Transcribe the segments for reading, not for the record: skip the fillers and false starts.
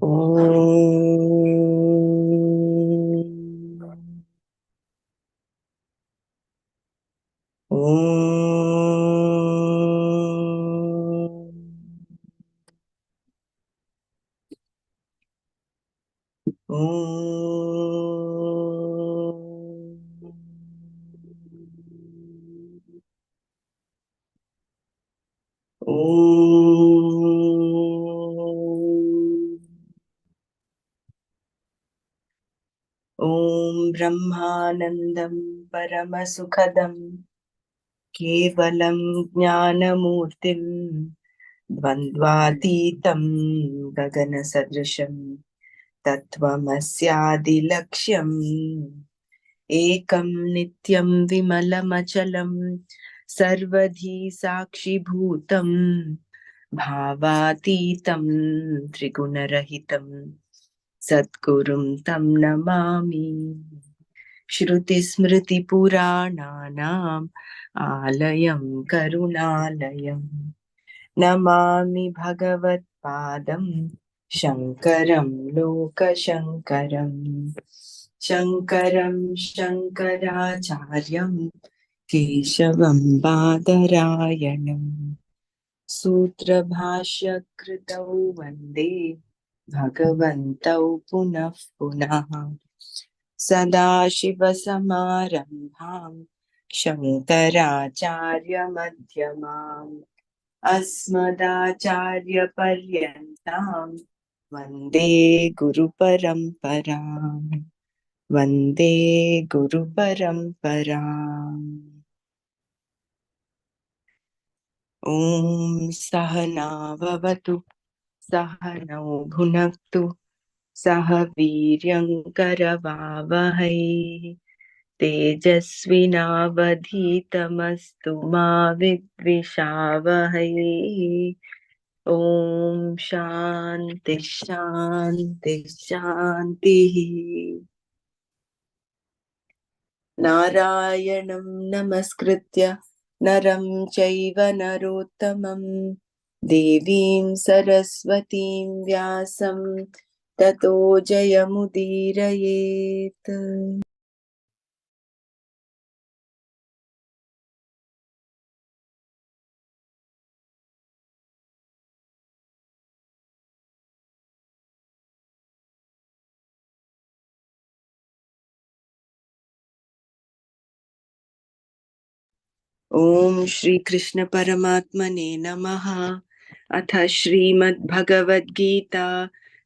Om. Om. Om. Om. Om Brahmanandam Paramasukadam Kevalam Jnanamurtim Dvandvatītam Gaganasadrisham Tattvamasyadilaksham Ekam Nityam Vimalamachalam Sarvadhi Sakshibhutam Bhavatītam Trigunarahitam Satgurum Tam Namami Shrutismritipurananam Alayam Karunalayam Namami Bhagavat Padam Shankaram Lokashankaram Shankaram Shankaracharyam Keshavam Badarayanam Sutra Bhashya Kritau Vande Bhagavantau Punah Punah Sadashivasamarambham Shankaracharya-madhyamam Asmadacharya-paryantam Vande Guru-paramparam Vande Guru-paramparam Om Sahana Vavatu Sahanau Bhunaktu Saha Viryankaravavahai Tejasvinavadhitamastu ma vidvishavahai. Om Shanti Shanti Shanti. Narayanam namaskritya naram chaiva narottamam devim saraswatim vyasam tato jayamudirayet. ओम श्री कृष्ण परमात्मने नमः। अथ श्रीमद् भगवद गीता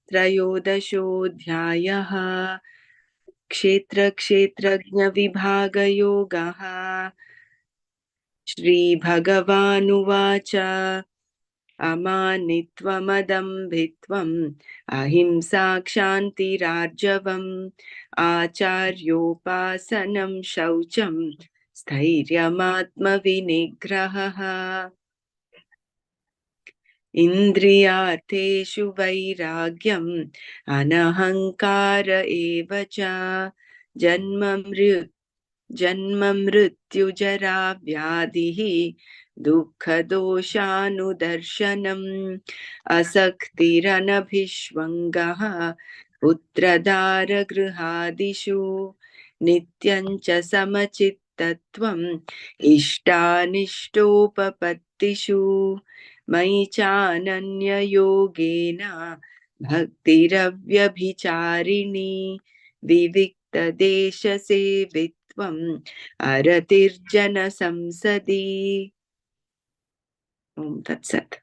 त्रयोदशोऽध्यायः क्षेत्र क्षेत्रज्ञ विभाग योगः। श्री भगवानुवाच अमानित्वमदम्भित्वम् अहिंसा क्षान्तिरार्जवम् आचार्योपासनं शौचं स्थैर्यमात्मविनिग्रहः इन्द्रियार्थेषु वैराग्यम् अनहङ्कार एव च जन्म मृत्युजरा व्याधिः दुःखदोषानुदर्शनम् असक्तिरनभिष्वङ्गः पुत्रदारगृहादिषु नित्यं च समचित्तत्वम् इष्टानिष्टोपपत्तिषु मयि चानन्ययोगेन भक्तिरव्यभिचारिणी विविक्तदेशसेवित्वम् अरतिर्जनसंसदि। ॐ तत्सत्।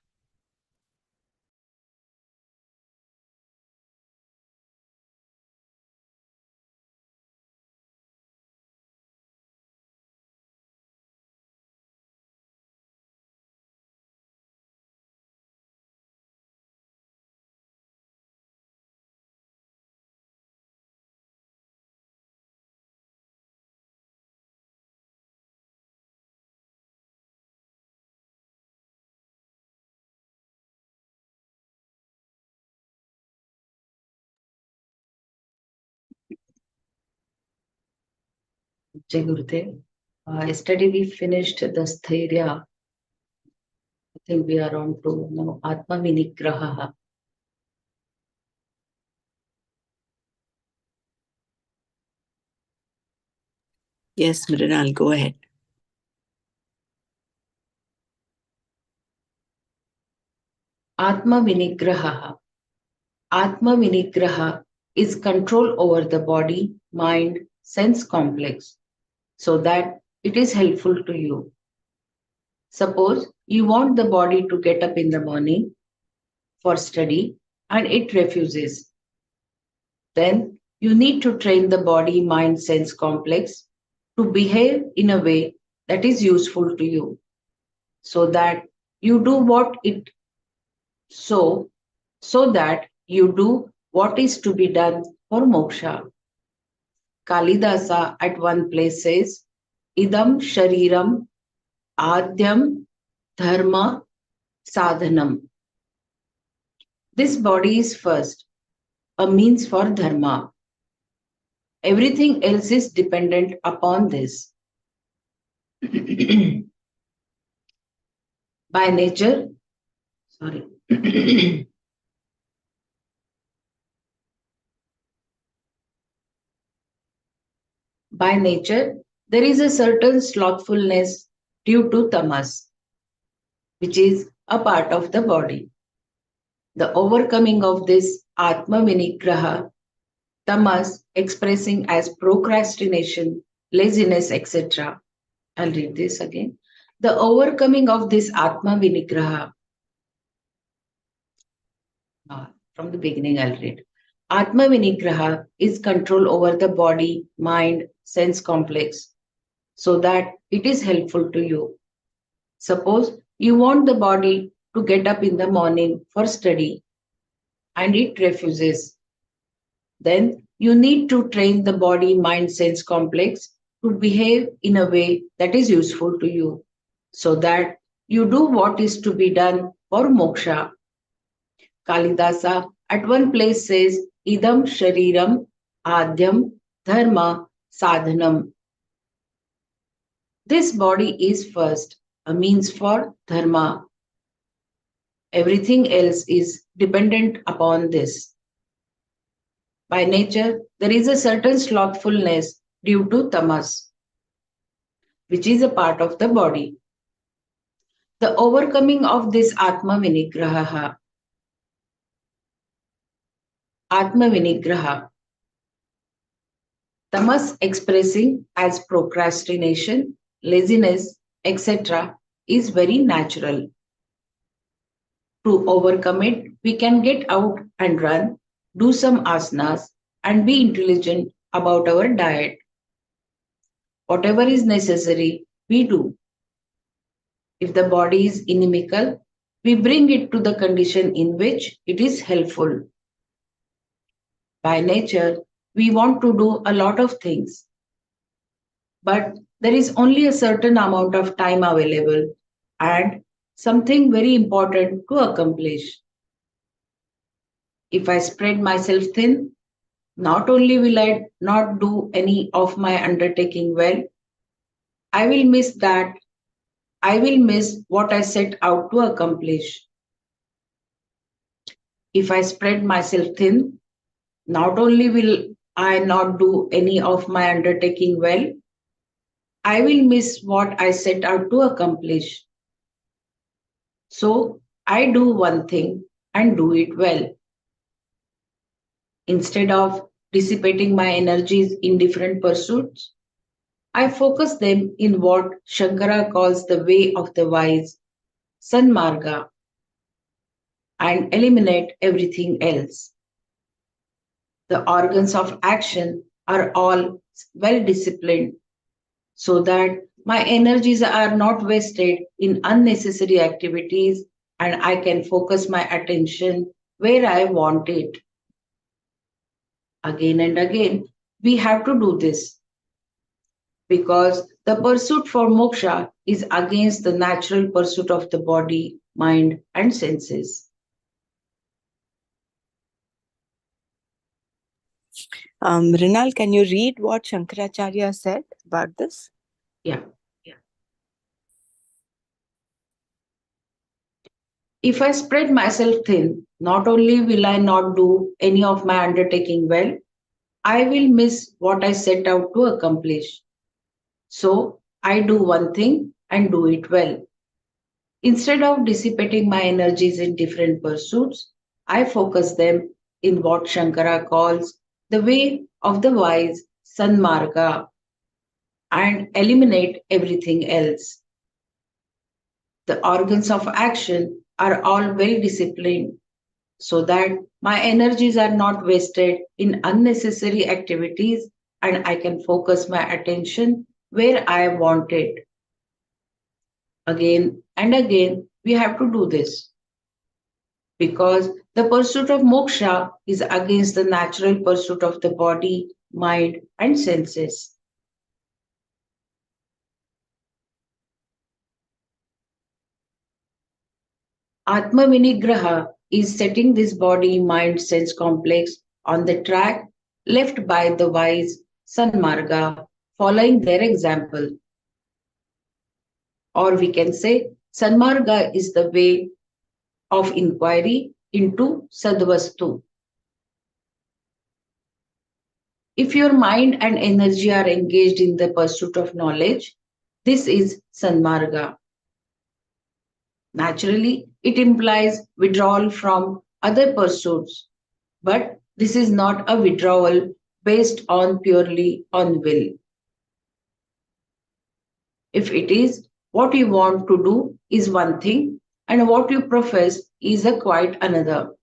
Jai Gurudev. Yesterday we finished the Sthairya. I think we are on to now Atma Vinigraha. Yes, Mrinal, go ahead. Atma Vinigraha. Atma Vinigraha is control over the body, mind, sense complex so that it is helpful to you. Suppose you want the body to get up in the morning for study and it refuses. Then you need to train the body mind sense complex to behave in a way that is useful to you so that you do what it so so that you do what is to be done for moksha. Kalidasa at one place says, Idam Shariram Adyam Dharma Sadhanam. This body is first, a means for dharma. Everything else is dependent upon this. By nature, sorry. By nature, there is a certain slothfulness due to tamas, which is a part of the body. The overcoming of this Atma Vinigraha, tamas expressing as procrastination, laziness, etc. I'll read this again. The overcoming of this Atma Vinigraha, from the beginning I'll read. Atma Vinigraha is control over the body, mind, sense complex so that it is helpful to you. Suppose you want the body to get up in the morning for study and it refuses. Then you need to train the body mind sense complex to behave in a way that is useful to you so that you do what is to be done for moksha. Kalidasa at one place says, Idam Shariram Adyam Dharma Sadhanam. This body is first, a means for dharma. Everything else is dependent upon this. By nature, there is a certain slothfulness due to tamas, which is a part of the body. The overcoming of this Atma Vinigraha, tamas expressing as procrastination, laziness, etc., is very natural. To overcome it, we can get out and run, do some asanas, and be intelligent about our diet. Whatever is necessary, we do. If the body is inimical, we bring it to the condition in which it is helpful. By nature, we want to do a lot of things, but there is only a certain amount of time available and something very important to accomplish. If I spread myself thin, not only will I not do any of my undertaking well, I will miss that. I will miss what I set out to accomplish. If I spread myself thin, not only will I not do any of my undertaking well, I will miss what I set out to accomplish. So I do one thing and do it well. Instead of dissipating my energies in different pursuits, I focus them in what Shankara calls the way of the wise, Sanmarga, and eliminate everything else. The organs of action are all well disciplined so that my energies are not wasted in unnecessary activities and I can focus my attention where I want it. Again and again, we have to do this because the pursuit for moksha is against the natural pursuit of the body, mind, and senses. Mrinal, can you read what Shankaracharya said about this? Yeah. If I spread myself thin, not only will I not do any of my undertaking well, I will miss what I set out to accomplish. So I do one thing and do it well. Instead of dissipating my energies in different pursuits, I focus them in what Shankara calls the way of the wise, Sanmarga, and eliminate everything else. The organs of action are all well disciplined so that my energies are not wasted in unnecessary activities and I can focus my attention where I want it. Again and again, we have to do this because the pursuit of moksha is against the natural pursuit of the body, mind, and senses. Atma Vinigraha is setting this body mind sense complex on the track left by the wise Sanmarga, following their example. Or we can say, Sanmarga is the way of inquiry into Sadvastu. If your mind and energy are engaged in the pursuit of knowledge, this is Sanmarga. Naturally, it implies withdrawal from other pursuits, but this is not a withdrawal based on purely on will. If it is what you want to do is one thing and what you profess is a quite another.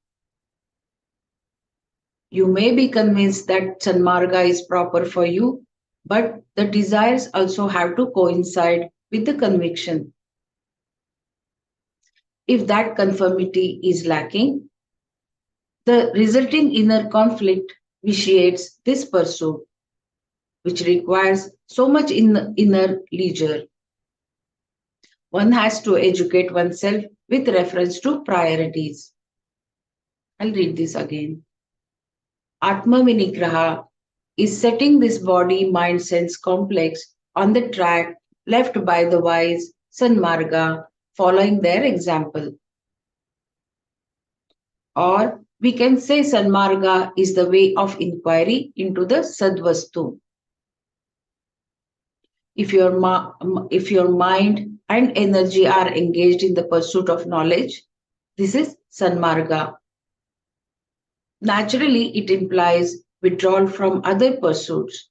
You may be convinced that Sanmarga is proper for you, but the desires also have to coincide with the conviction. If that conformity is lacking, the resulting inner conflict vitiates this pursuit, which requires so much inner leisure. One has to educate oneself with reference to priorities. I'll read this again. Atma Vinigraha is setting this body mind sense complex on the track left by the wise Sanmarga, following their example. Or we can say Sanmarga is the way of inquiry into the Sadvastu. If your mind and energy are engaged in the pursuit of knowledge, this is Sanmarga. Naturally, it implies withdrawal from other pursuits,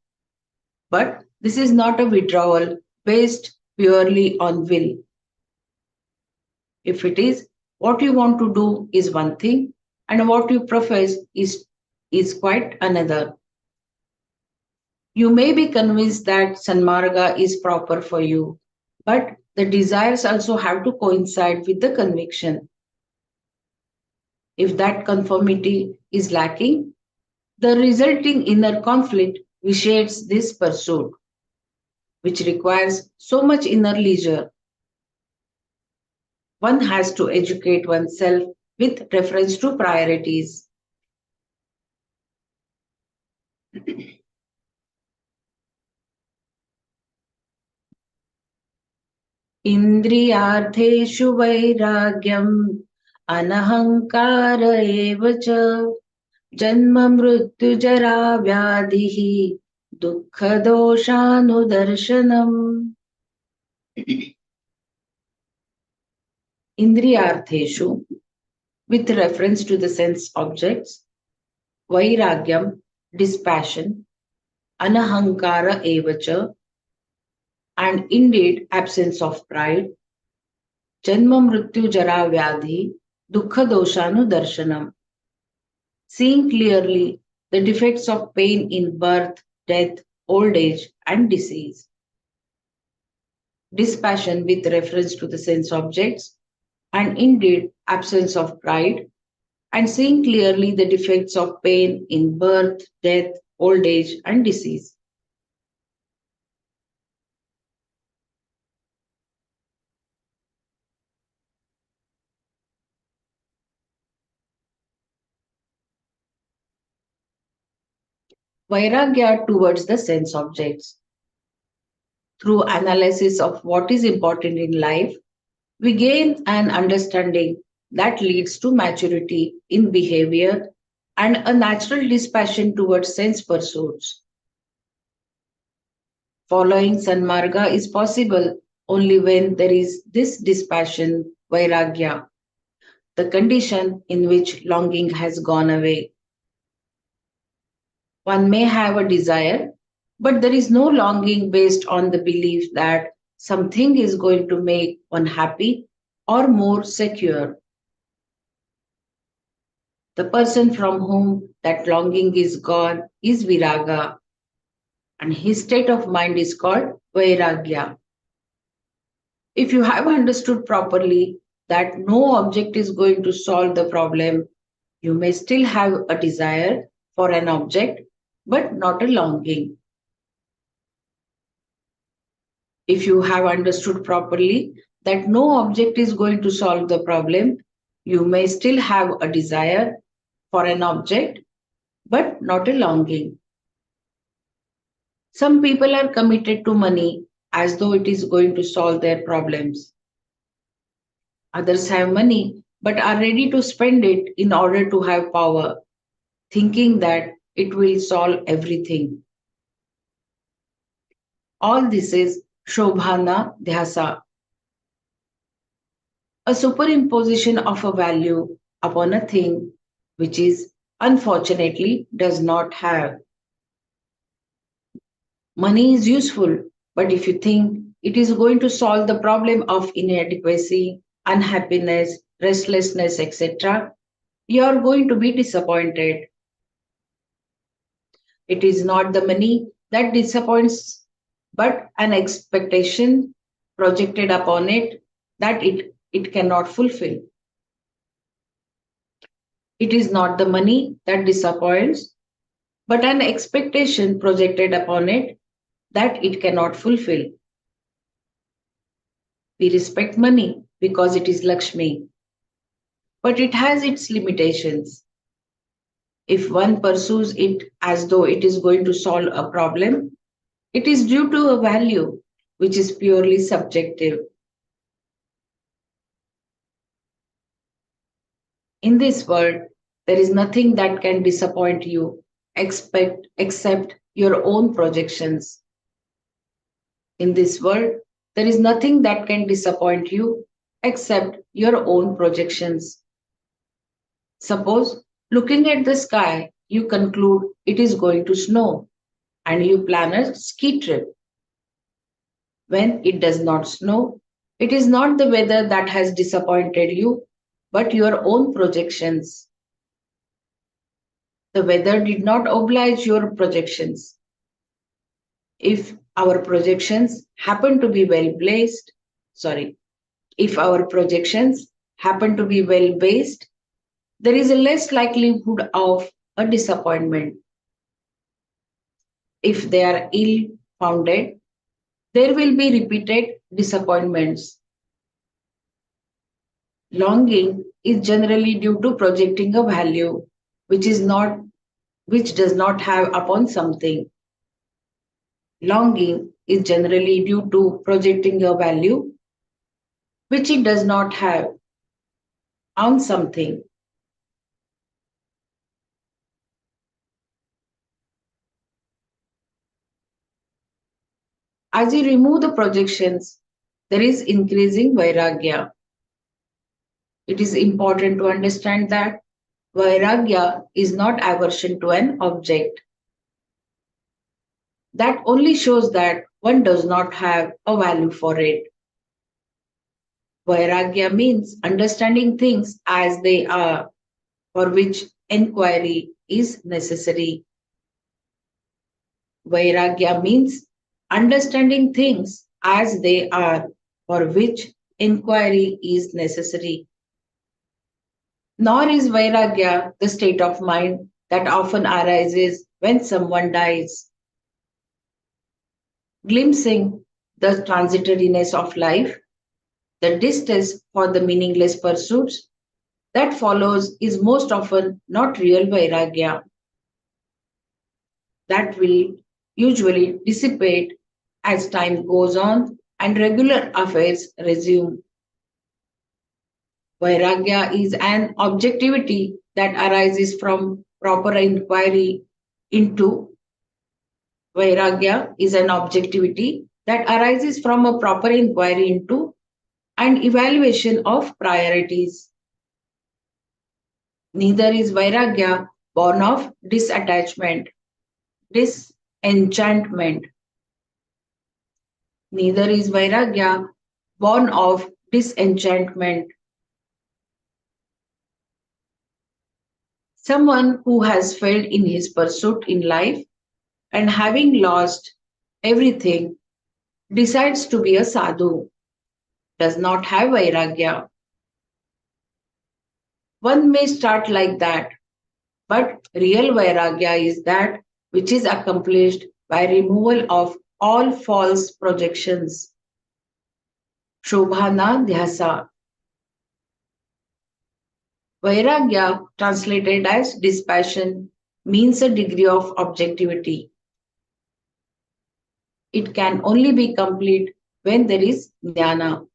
but this is not a withdrawal based purely on will. If it is what you want to do is one thing, and what you profess is quite another. You may be convinced that Sanmarga is proper for you, but the desires also have to coincide with the conviction. If that conformity is lacking, the resulting inner conflict vitiates this pursuit, which requires so much inner leisure. One has to educate oneself with reference to priorities. इन्द्रियार्थेषु वैराग्यम् अनहङ्कार एव च जन्म मृत्युजरा व्याधिः दुःखदोषानुदर्शनम्. Indriyartheshu, with reference to the sense objects, vairagyam, dispassion, anahankara evacha, and indeed absence of pride, janma mrityu jara vyadhi, dukkha doshanu darshanam, seeing clearly the defects of pain in birth, death, old age, and disease. Dispassion with reference to the sense objects, and indeed absence of pride, and seeing clearly the defects of pain in birth, death, old age, and disease. Vairagya towards the sense objects. Through analysis of what is important in life, we gain an understanding that leads to maturity in behavior and a natural dispassion towards sense pursuits. Following Sanmarga is possible only when there is this dispassion, Vairagya, the condition in which longing has gone away. One may have a desire, but there is no longing based on the belief that something is going to make one happy or more secure. The person from whom that longing is gone is Viraga, and his state of mind is called Vairagya. If you have understood properly that no object is going to solve the problem, you may still have a desire for an object, but not a longing. If you have understood properly that no object is going to solve the problem, you may still have a desire for an object, but not a longing. Some people are committed to money as though it is going to solve their problems. Others have money but are ready to spend it in order to have power, thinking that it will solve everything. All this is Shobhana Dhyasa, a superimposition of a value upon a thing which is unfortunately does not have. Money is useful, but if you think it is going to solve the problem of inadequacy, unhappiness, restlessness, etc., you are going to be disappointed. It is not the money that disappoints, but an expectation projected upon it that it cannot fulfill. It is not the money that disappoints, but an expectation projected upon it that it cannot fulfill. We respect money because it is Lakshmi, but it has its limitations. If one pursues it as though it is going to solve a problem, it is due to a value which is purely subjective. In this world, there is nothing that can disappoint you except your own projections. In this world, there is nothing that can disappoint you except your own projections. Suppose, looking at the sky, you conclude it is going to snow and you plan a ski trip. When it does not snow, it is not the weather that has disappointed you, but your own projections. The weather did not oblige your projections. If our projections happen to be well placed, sorry, if our projections happen to be well based, there is a less likelihood of a disappointment. If they are ill founded, there will be repeated disappointments. Longing is generally due to projecting a value which is not which does not have upon something. Longing is generally due to projecting a value which it does not have on something. As you remove the projections, there is increasing vairagya. It is important to understand that vairagya is not aversion to an object. That only shows that one does not have a value for it. Vairagya means understanding things as they are, for which enquiry is necessary. Vairagya means understanding things as they are, for which inquiry is necessary. Nor is Vairagya the state of mind that often arises when someone dies. Glimpsing the transitoriness of life, the distaste for the meaningless pursuits that follows is most often not real Vairagya. That will usually dissipate as time goes on and regular affairs resume. Vairagya is an objectivity that arises from proper inquiry into Vairagya is an objectivity that arises from a proper inquiry into and evaluation of priorities. Neither is Vairagya born of disattachment, disenchantment. Neither is Vairagya born of disenchantment. Someone who has failed in his pursuit in life and having lost everything decides to be a sadhu, does not have Vairagya. One may start like that, but real Vairagya is that which is accomplished by removal of all false projections. Shobhana Dhyasa. Vairagya, translated as dispassion, means a degree of objectivity. It can only be complete when there is jnana.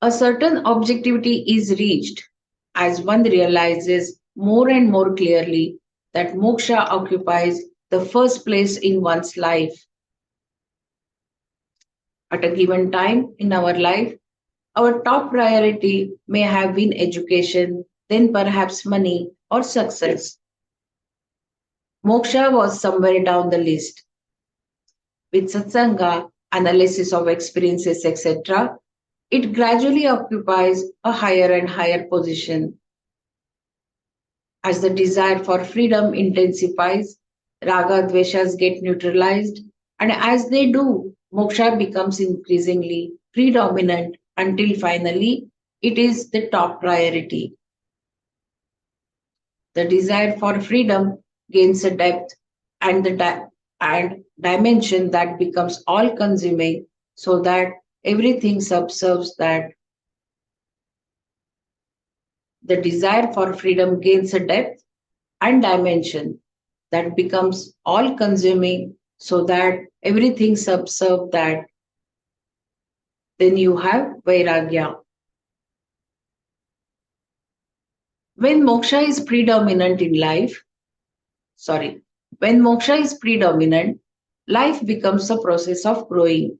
A certain objectivity is reached as one realizes more and more clearly that moksha occupies the first place in one's life. At a given time in our life, our top priority may have been education, then perhaps money or success. Moksha was somewhere down the list. With satsanga, analysis of experiences, etc., it gradually occupies a higher and higher position. As the desire for freedom intensifies, raga dveshas get neutralized, and as they do, moksha becomes increasingly predominant until finally it is the top priority. The desire for freedom gains a depth and and dimension that becomes all consuming so that everything subserves that. The desire for freedom gains a depth and dimension that becomes all consuming so that everything subserves that. Then you have vairagya. When moksha is predominant in life, sorry, when moksha is predominant, life becomes a process of growing.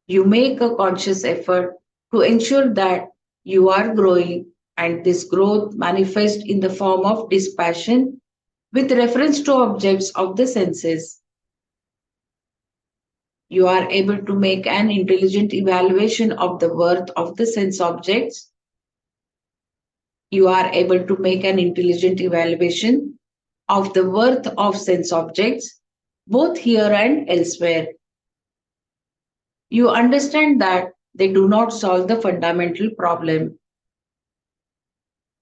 You make a conscious effort to ensure that you are growing, and this growth manifests in the form of dispassion with reference to objects of the senses. You are able to make an intelligent evaluation of the worth of the sense objects. You are able to make an intelligent evaluation of the worth of sense objects, both here and elsewhere. You understand that they do not solve the fundamental problem.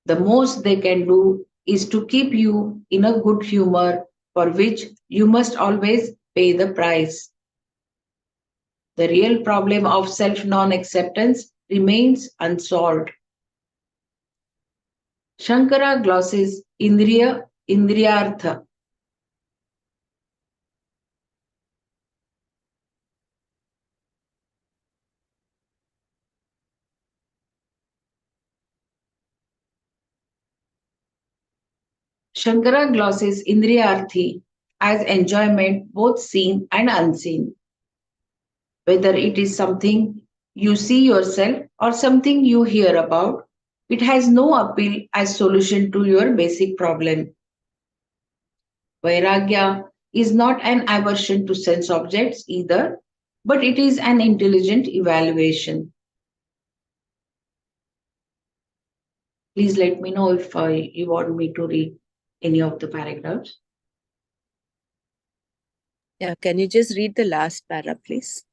The most they can do is to keep you in a good humor for which you must always pay the price. The real problem of self non acceptance remains unsolved. Shankara glosses Indriyartha. Shankara glosses Indriyarthi as enjoyment both seen and unseen. Whether it is something you see yourself or something you hear about, it has no appeal as solution to your basic problem. Vairagya is not an aversion to sense objects either, but it is an intelligent evaluation. Please let me know if you want me to read any of the paragraphs. Yeah, can you just read the last para, please?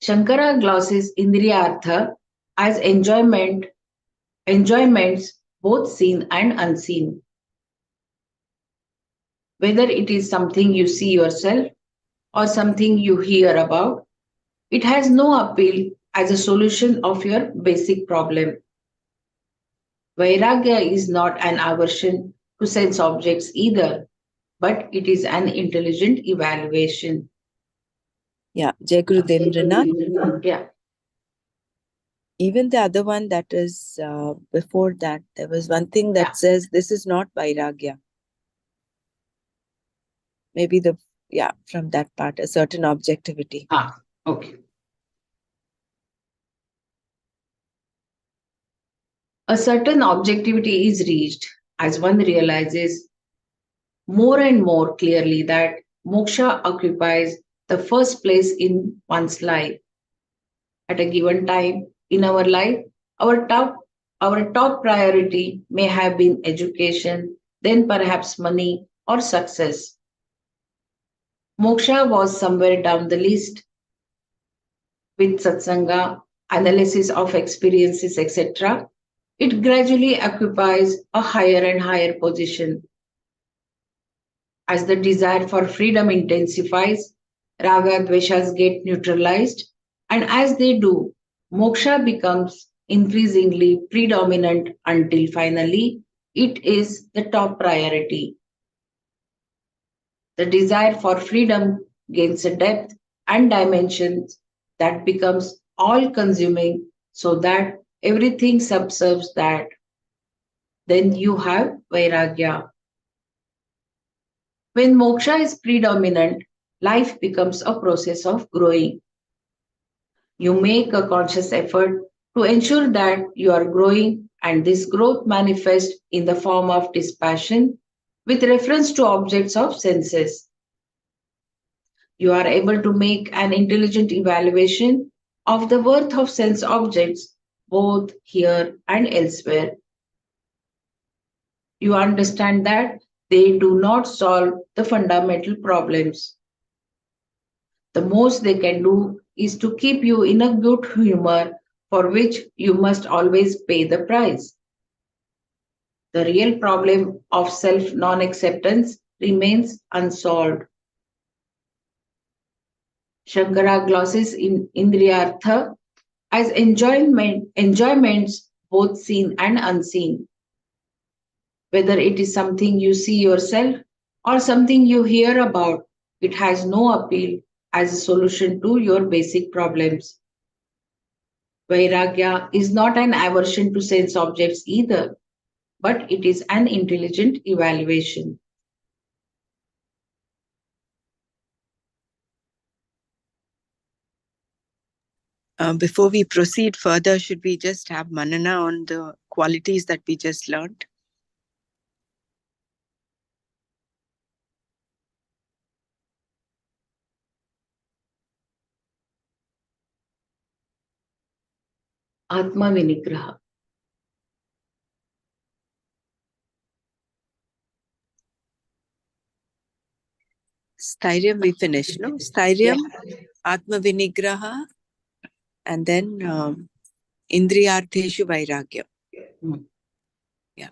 Shankara glosses Indriyartha as enjoyments both seen and unseen. Whether it is something you see yourself or something you hear about, it has no appeal as a solution of your basic problem. Vairagya is not an aversion to sense objects either, but it is an intelligent evaluation. Yeah, Jai Guru Devendranath. Yeah. Even the other one that is before that, there was one thing that says this is not Vairagya. Maybe from that part, a certain objectivity. Okay. A certain objectivity is reached as one realizes more and more clearly that moksha occupies the first place in one's life. At a given time in our life, our top, our top priority may have been education, then perhaps money or success. Moksha was somewhere down the list with satsanga, analysis of experiences, etc. It gradually occupies a higher and higher position. As the desire for freedom intensifies, raga dveshas get neutralized, and as they do, moksha becomes increasingly predominant until finally it is the top priority. The desire for freedom gains a depth and dimensions that becomes all consuming so that everything subserves that. Then you have vairagya. When moksha is predominant, life becomes a process of growing. You make a conscious effort to ensure that you are growing, and this growth manifests in the form of dispassion with reference to objects of senses. You are able to make an intelligent evaluation of the worth of sense objects both here and elsewhere. You understand that they do not solve the fundamental problems. The most they can do is to keep you in a good humor for which you must always pay the price. The real problem of self non acceptance remains unsolved. Shankara glosses in Indriyartha as enjoyments both seen and unseen. Whether it is something you see yourself or something you hear about, it has no appeal as a solution to your basic problems. Vairagya is not an aversion to sense objects either, but it is an intelligent evaluation. Before we proceed further, should we just have Manana on the qualities that we just learned? Atma Vinigraha. Stairyam we finished, no? Stairyam, Atma Vinigraha, and then Indriyartheshu Vairagya. Yeah.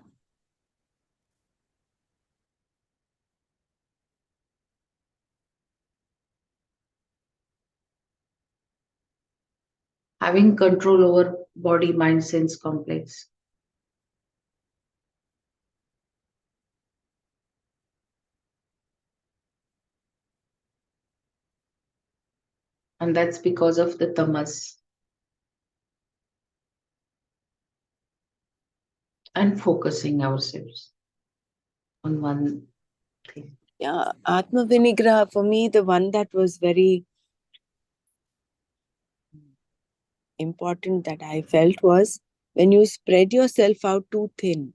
Having control over body, mind, sense complex. And that's because of the tamas. And focusing ourselves on one thing. Yeah, Atma Vinigraha, for me, the one that was very important that I felt was when you spread yourself out too thin,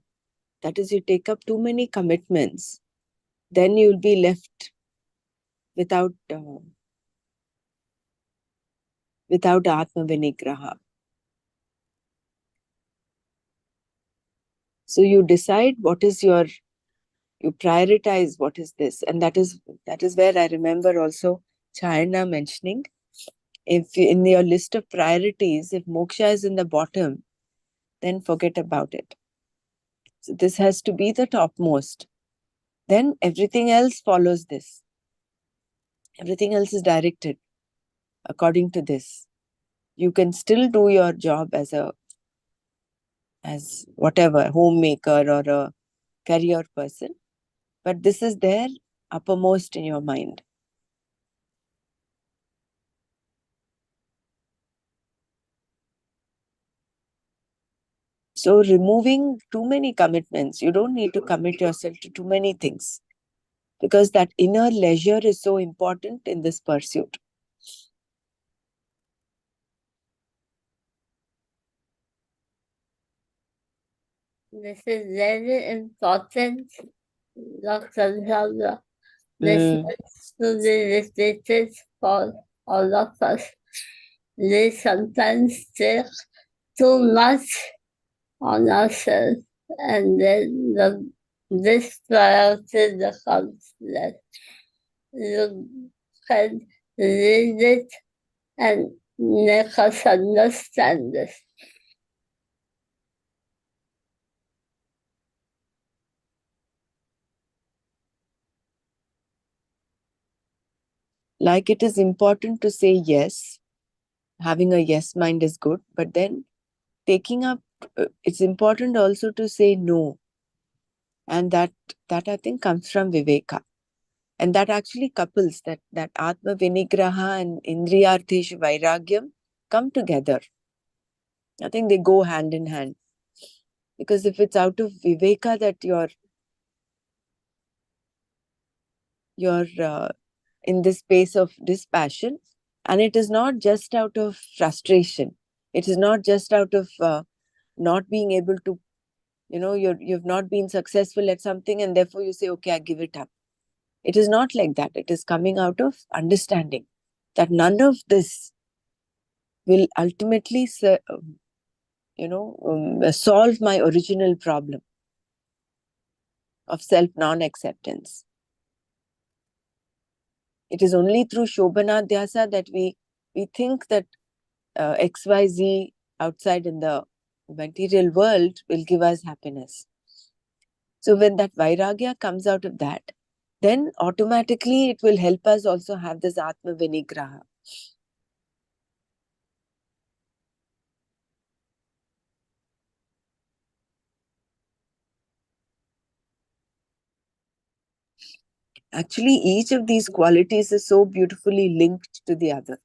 that is, you take up too many commitments, then you'll be left without Atma Vinigraha. So you decide you prioritize what is this, and that is where I remember also Chayana mentioning, if in your list of priorities, if moksha is in the bottom, then forget about it. So this has to be the topmost. Then everything else follows this. Everything else is directed according to this. You can still do your job as whatever, homemaker or a career person, but this is there uppermost in your mind. So removing too many commitments, you don't need to commit yourself to too many things, because that inner leisure is so important in this pursuit. This is very important, Dr. Chandra. This is to be repeated for all of us. They sometimes take too much on ourselves, and then this priority becomes less. You can read it and make us understand this. Like, it is important to say yes. Having a yes mind is good, but then taking up, it's important also to say no. And that I think comes from Viveka. And that actually couples that Atma Vinigraha and Indriyarteshu Vairagyam come together. I think they go hand in hand. Because if it's out of Viveka that you're in this space of dispassion, and it is not just out of frustration, it is not just out of not being able to, you've not been successful at something and therefore you say, okay, I give it up. It is not like that. It is coming out of understanding that none of this will ultimately solve my original problem of self non-acceptance. It is only through Shobhanadhyasa that we think that XYZ outside in the material world will give us happiness. So when that Vairagya comes out of that, then automatically it will help us also have this Atma Vinigraha. Actually, each of these qualities is so beautifully linked to the other.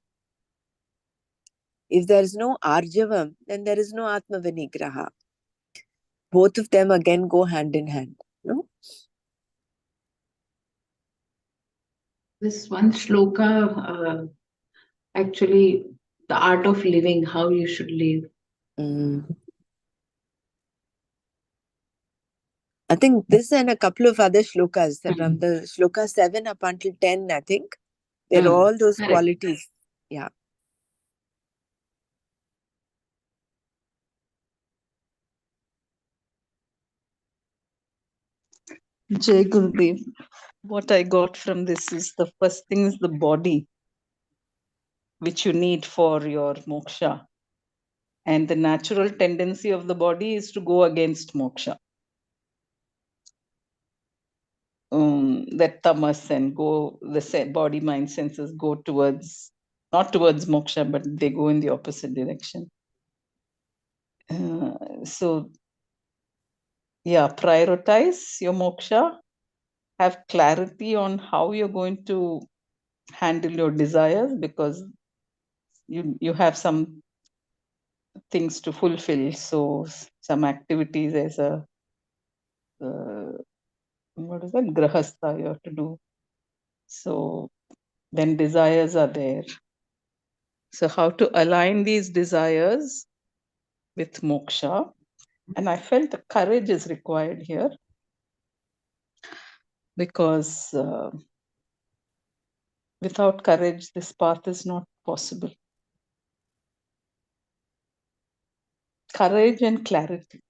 If there is no Arjavam, then there is no Atma Vinigraha. Both of them again go hand in hand. No? This one shloka, actually, the art of living, how you should live. I think this and a couple of other shlokas, from the shloka 7 up until 10, I think, they're all those Correct. qualities. Yeah. Jai Gurudev. What I got from this is the first thing is the body, which you need for your moksha. And the natural tendency of the body is to go against moksha. That tamas and the body, mind, senses go towards, not towards moksha, but they go in the opposite direction. So, yeah, prioritize your moksha, have clarity on how you're going to handle your desires, because you have some things to fulfill. So some activities as a what is that, grahastha, you have to do. So then desires are there. So how to align these desires with moksha? And I felt the courage is required here, because without courage, this path is not possible. Courage and clarity.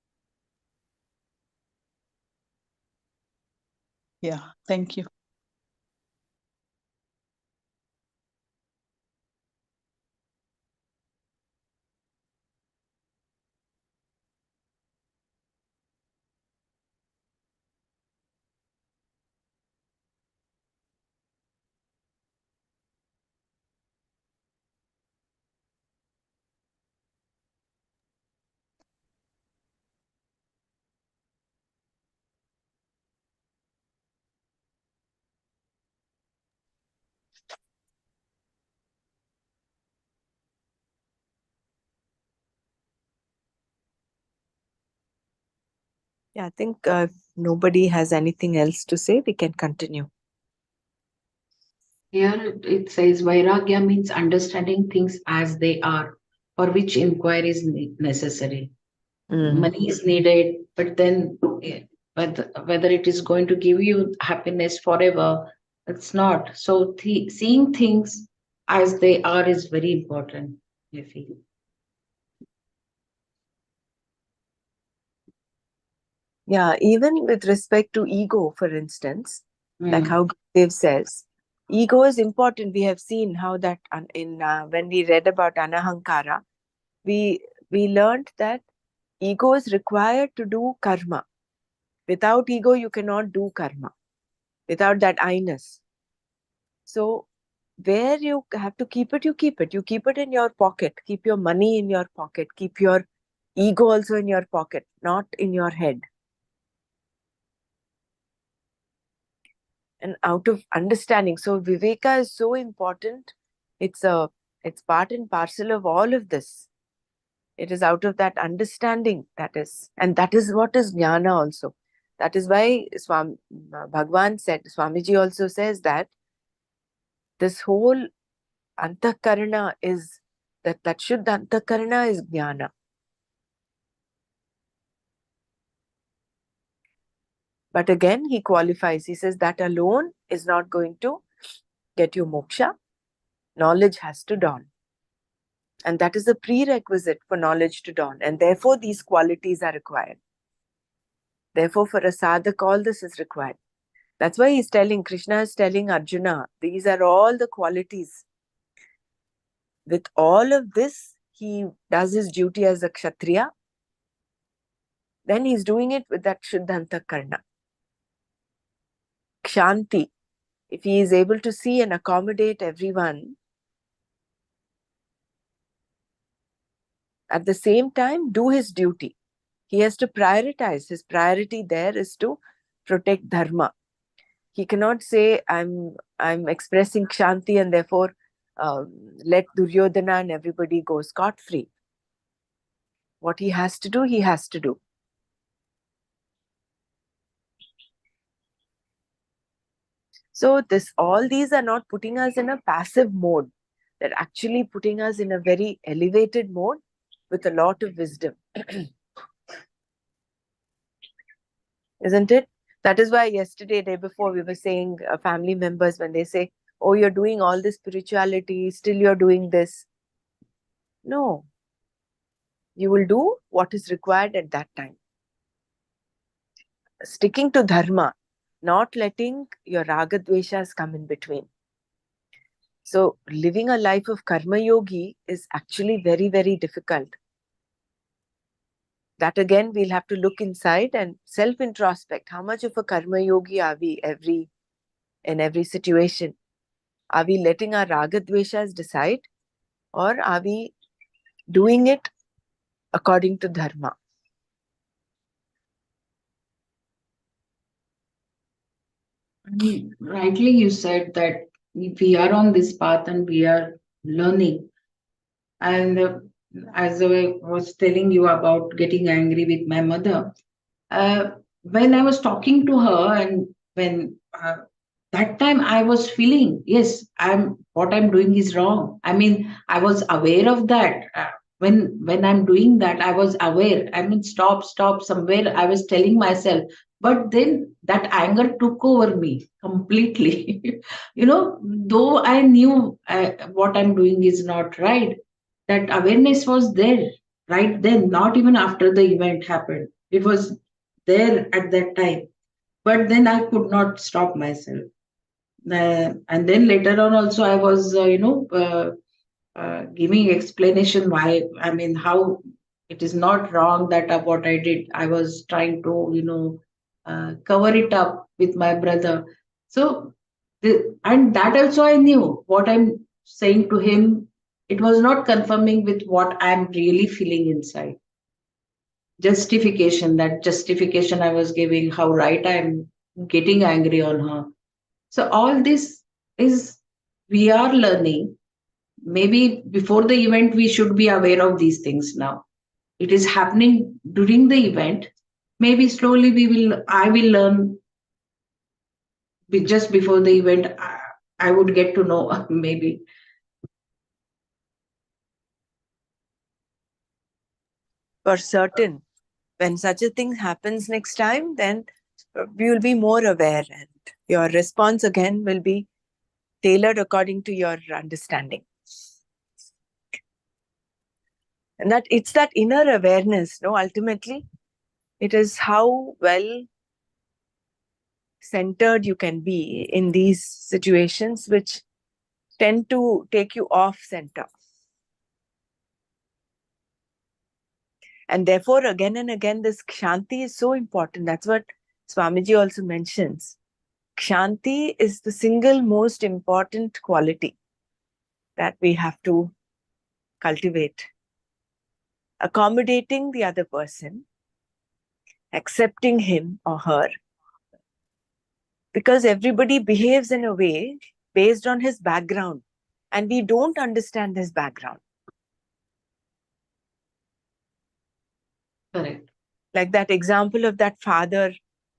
Yeah, thank you. Yeah, I think nobody has anything else to say. We can continue. Here it says Vairagya means understanding things as they are, for which inquiry is necessary. Mm. Money is needed, but then whether it is going to give you happiness forever, it's not. So seeing things as they are is very important, I feel. Yeah, even with respect to ego, for instance, like Mm. how Dev says, ego is important. We have seen how that in when we read about anahankara, we we learned that ego is required to do karma. Without ego, you cannot do karma. Without that I-ness. So where you have to keep it, you keep it. You keep it in your pocket. Keep your money in your pocket. Keep your ego also in your pocket, not in your head. And out of understanding. So Viveka is so important. It's a it's part and parcel of all of this. It is out of that understanding that is, and that is what is jnana also. That is why Bhagwan said, Swamiji also says that this whole antakarana is that Shuddha antakarana is jnana. But again, he qualifies. He says that alone is not going to get you moksha. Knowledge has to dawn. And that is a prerequisite for knowledge to dawn. And therefore, these qualities are required. Therefore, for a sadhak, all this is required. That's why he's telling, Krishna is telling Arjuna, these are all the qualities. With all of this, he does his duty as a kshatriya. Then he's doing it with that Shuddhanta Karna. Kshanti. If he is able to see and accommodate everyone, at the same time, do his duty. He has to prioritize. His priority there is to protect dharma. He cannot say, I'm expressing kshanti and therefore let Duryodhana and everybody go scot-free. What he has to do, he has to do. So all these are not putting us in a passive mode. They're actually putting us in a very elevated mode with a lot of wisdom. Isn't it? That is why yesterday, day before, we were saying family members, when they say, oh, you're doing all this spirituality, still you're doing this. No, you will do what is required at that time. Sticking to dharma, not letting your raga dveshas come in between. So living a life of karma yogi is actually very, very difficult. That again, we'll have to look inside and self-introspect. How much of a karma yogi are we in every situation? Are we letting our raga dveshas decide, or are we doing it according to dharma? Rightly, you said that we are on this path and we are learning. And as I was telling you about getting angry with my mother, uh, when I was talking to her, and when that time I was feeling, yes, what I'm doing is wrong. I mean, I was aware of that. When I'm doing that, I was aware. I mean, stop, stop. Somewhere I was telling myself, but then that anger took over me completely. Though I knew what I'm doing is not right, that awareness was there right then, not even after the event happened. It was there at that time, but then I could not stop myself. And then later on also I was giving explanation why, I mean, how it is not wrong that what I did. I was trying to cover it up with my brother. So and that also I knew what I'm saying to him, it was not confirming with what I'm really feeling inside. That justification I was giving, how right I'm getting angry on her. So all this is, we are learning. Maybe before the event we should be aware of these things. Now it is happening during the event, Maybe slowly I will learn just before the event. I would get to know maybe. For certain, when such a thing happens next time, then you will be more aware, and your response again will be tailored according to your understanding. And that it's that inner awareness, no, ultimately, it is how well centered you can be in these situations which tend to take you off center. And therefore, again and again, this Kshanti is so important. That's what Swamiji also mentions. Kshanti is the single most important quality that we have to cultivate. Accommodating the other person, accepting him or her, because everybody behaves in a way based on his background, and we don't understand his background. Correct. Like that example of that father,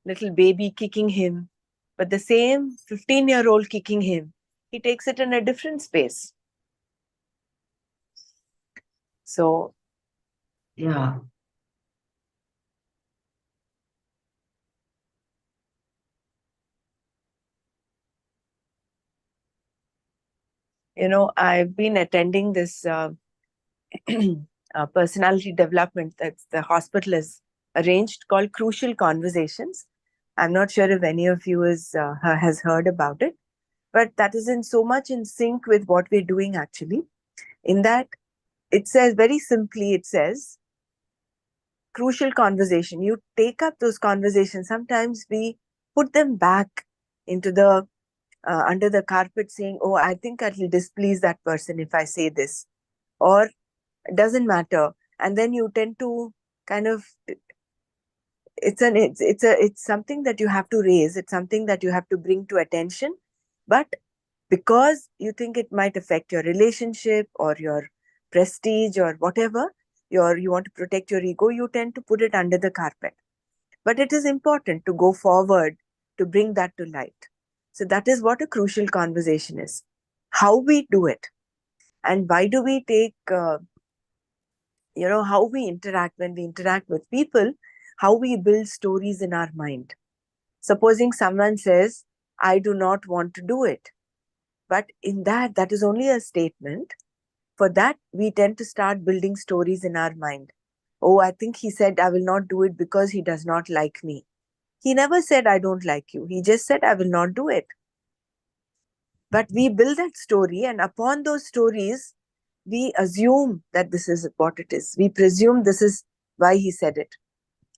little baby kicking him, but the same 15-year-old kicking him, he takes it in a different space. So, Yeah. I've been attending this personality development that the hospital has arranged called Crucial Conversations. I'm not sure if any of you has heard about it, but that is in so much in sync with what we're doing actually. In that, it says very simply, it says, crucial conversation. You take up those conversations. Sometimes we put them back into the under the carpet saying, oh, I think I'll displease that person if I say this, or it doesn't matter. And then you tend to kind of, it's something that you have to raise. It's something that you have to bring to attention. But because you think it might affect your relationship or your prestige or whatever, you want to protect your ego, you tend to put it under the carpet. But it is important to go forward to bring that to light. So that is what a crucial conversation is. How we do it, and why do we take, how we interact when we interact with people, how we build stories in our mind. Supposing someone says, I do not want to do it. But in that is only a statement. For that, we tend to start building stories in our mind. Oh, I think he said, I will not do it because he does not like me. He never said, I don't like you. He just said, I will not do it. But we build that story, and upon those stories, we assume that this is what it is. We presume this is why he said it.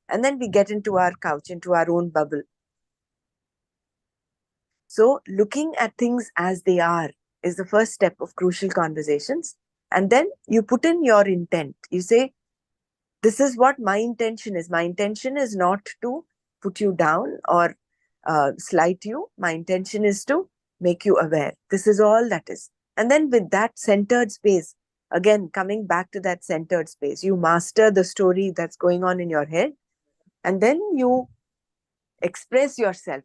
And then we get into our couch, into our own bubble. So, looking at things as they are is the first step of crucial conversations. And then you put in your intent. You say, this is what my intention is. My intention is not to put you down or slight you. My intention is to make you aware. This is all that is. And then with that centered space, again, coming back to that centered space, you master the story that's going on in your head. And then you express yourself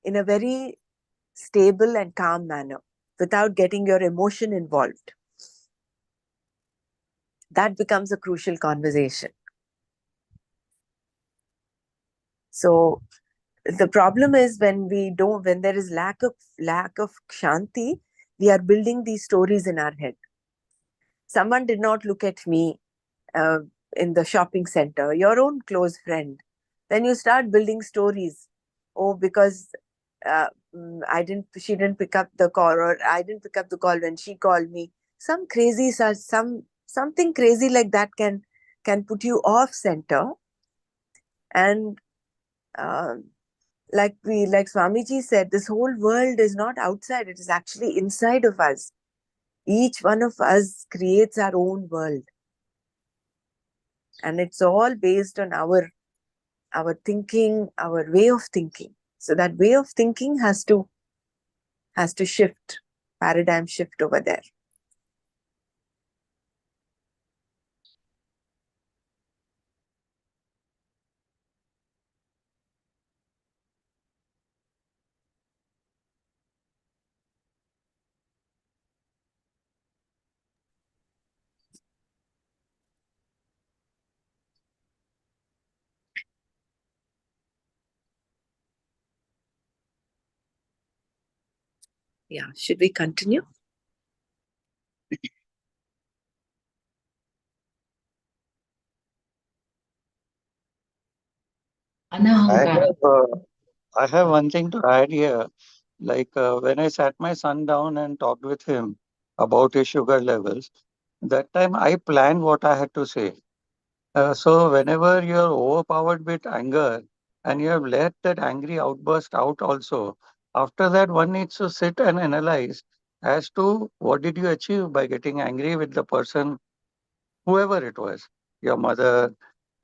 in a very stable and calm manner without getting your emotion involved. That becomes a crucial conversation. So the problem is when there is lack of shanti, we are building these stories in our head. Someone did not look at me uh, in the shopping center, your own close friend. Then you start building stories. Oh, because she didn't pick up the call, or I didn't pick up the call when she called me. Something crazy like that can put you off center. And uh, like Swamiji said, this whole world is not outside, it is actually inside of us. Each one of us creates our own world, and it's all based on our thinking, our way of thinking. So that way of thinking has to shift, paradigm shift over there. Yeah, should we continue? I Anahankara. have, I have one thing to add here. Like when I sat my son down and talked with him about his sugar levels, that time I planned what I had to say. So whenever you're overpowered with anger and you have let that angry outburst out also, after that one needs to sit and analyze as to what did you achieve by getting angry with the person, whoever it was, your mother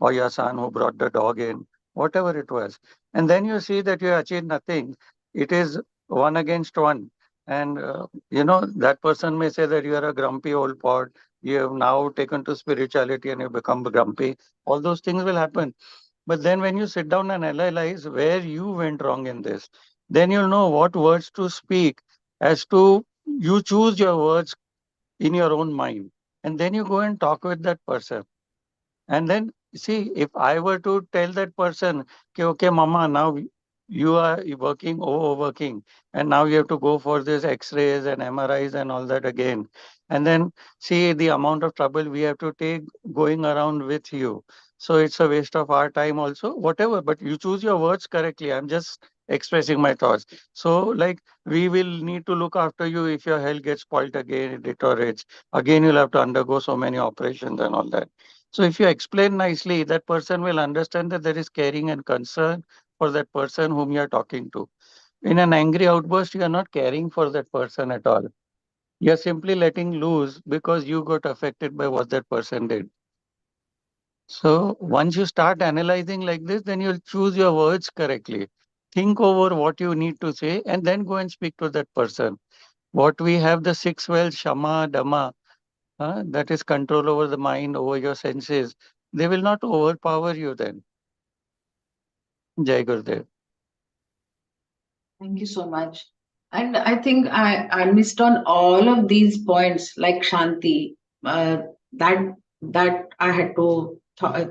or your son who brought the dog in, whatever it was. And then you see that you achieved nothing. It is one against one. And, that person may say that you are a grumpy old pot. You have now taken to spirituality and you become grumpy. All those things will happen. But then when you sit down and analyze where you went wrong in this, then you'll know what words to speak as to you choose your words in your own mind. And then you go and talk with that person. And then see, if I were to tell that person, okay, mama, now you are working, overworking, and now you have to go for this X-rays and MRIs and all that again. And then see the amount of trouble we have to take going around with you. So it's a waste of our time also, whatever, but you choose your words correctly. I'm just expressing my thoughts. So like we will need to look after you if your health gets spoiled again, it deteriorates. Again, you'll have to undergo so many operations and all that. So if you explain nicely, that person will understand that there is caring and concern for that person whom you are talking to. In an angry outburst, you are not caring for that person at all. You are simply letting loose because you got affected by what that person did. So once you start analyzing like this, then you'll choose your words correctly. Think over what you need to say and then go and speak to that person. What we have the six wells, Shama, Dama, that is control over the mind, over your senses. They will not overpower you then. Jai Gurudev. Thank you so much. And I think I missed on all of these points, like Shanti. Uh, that that I had to. I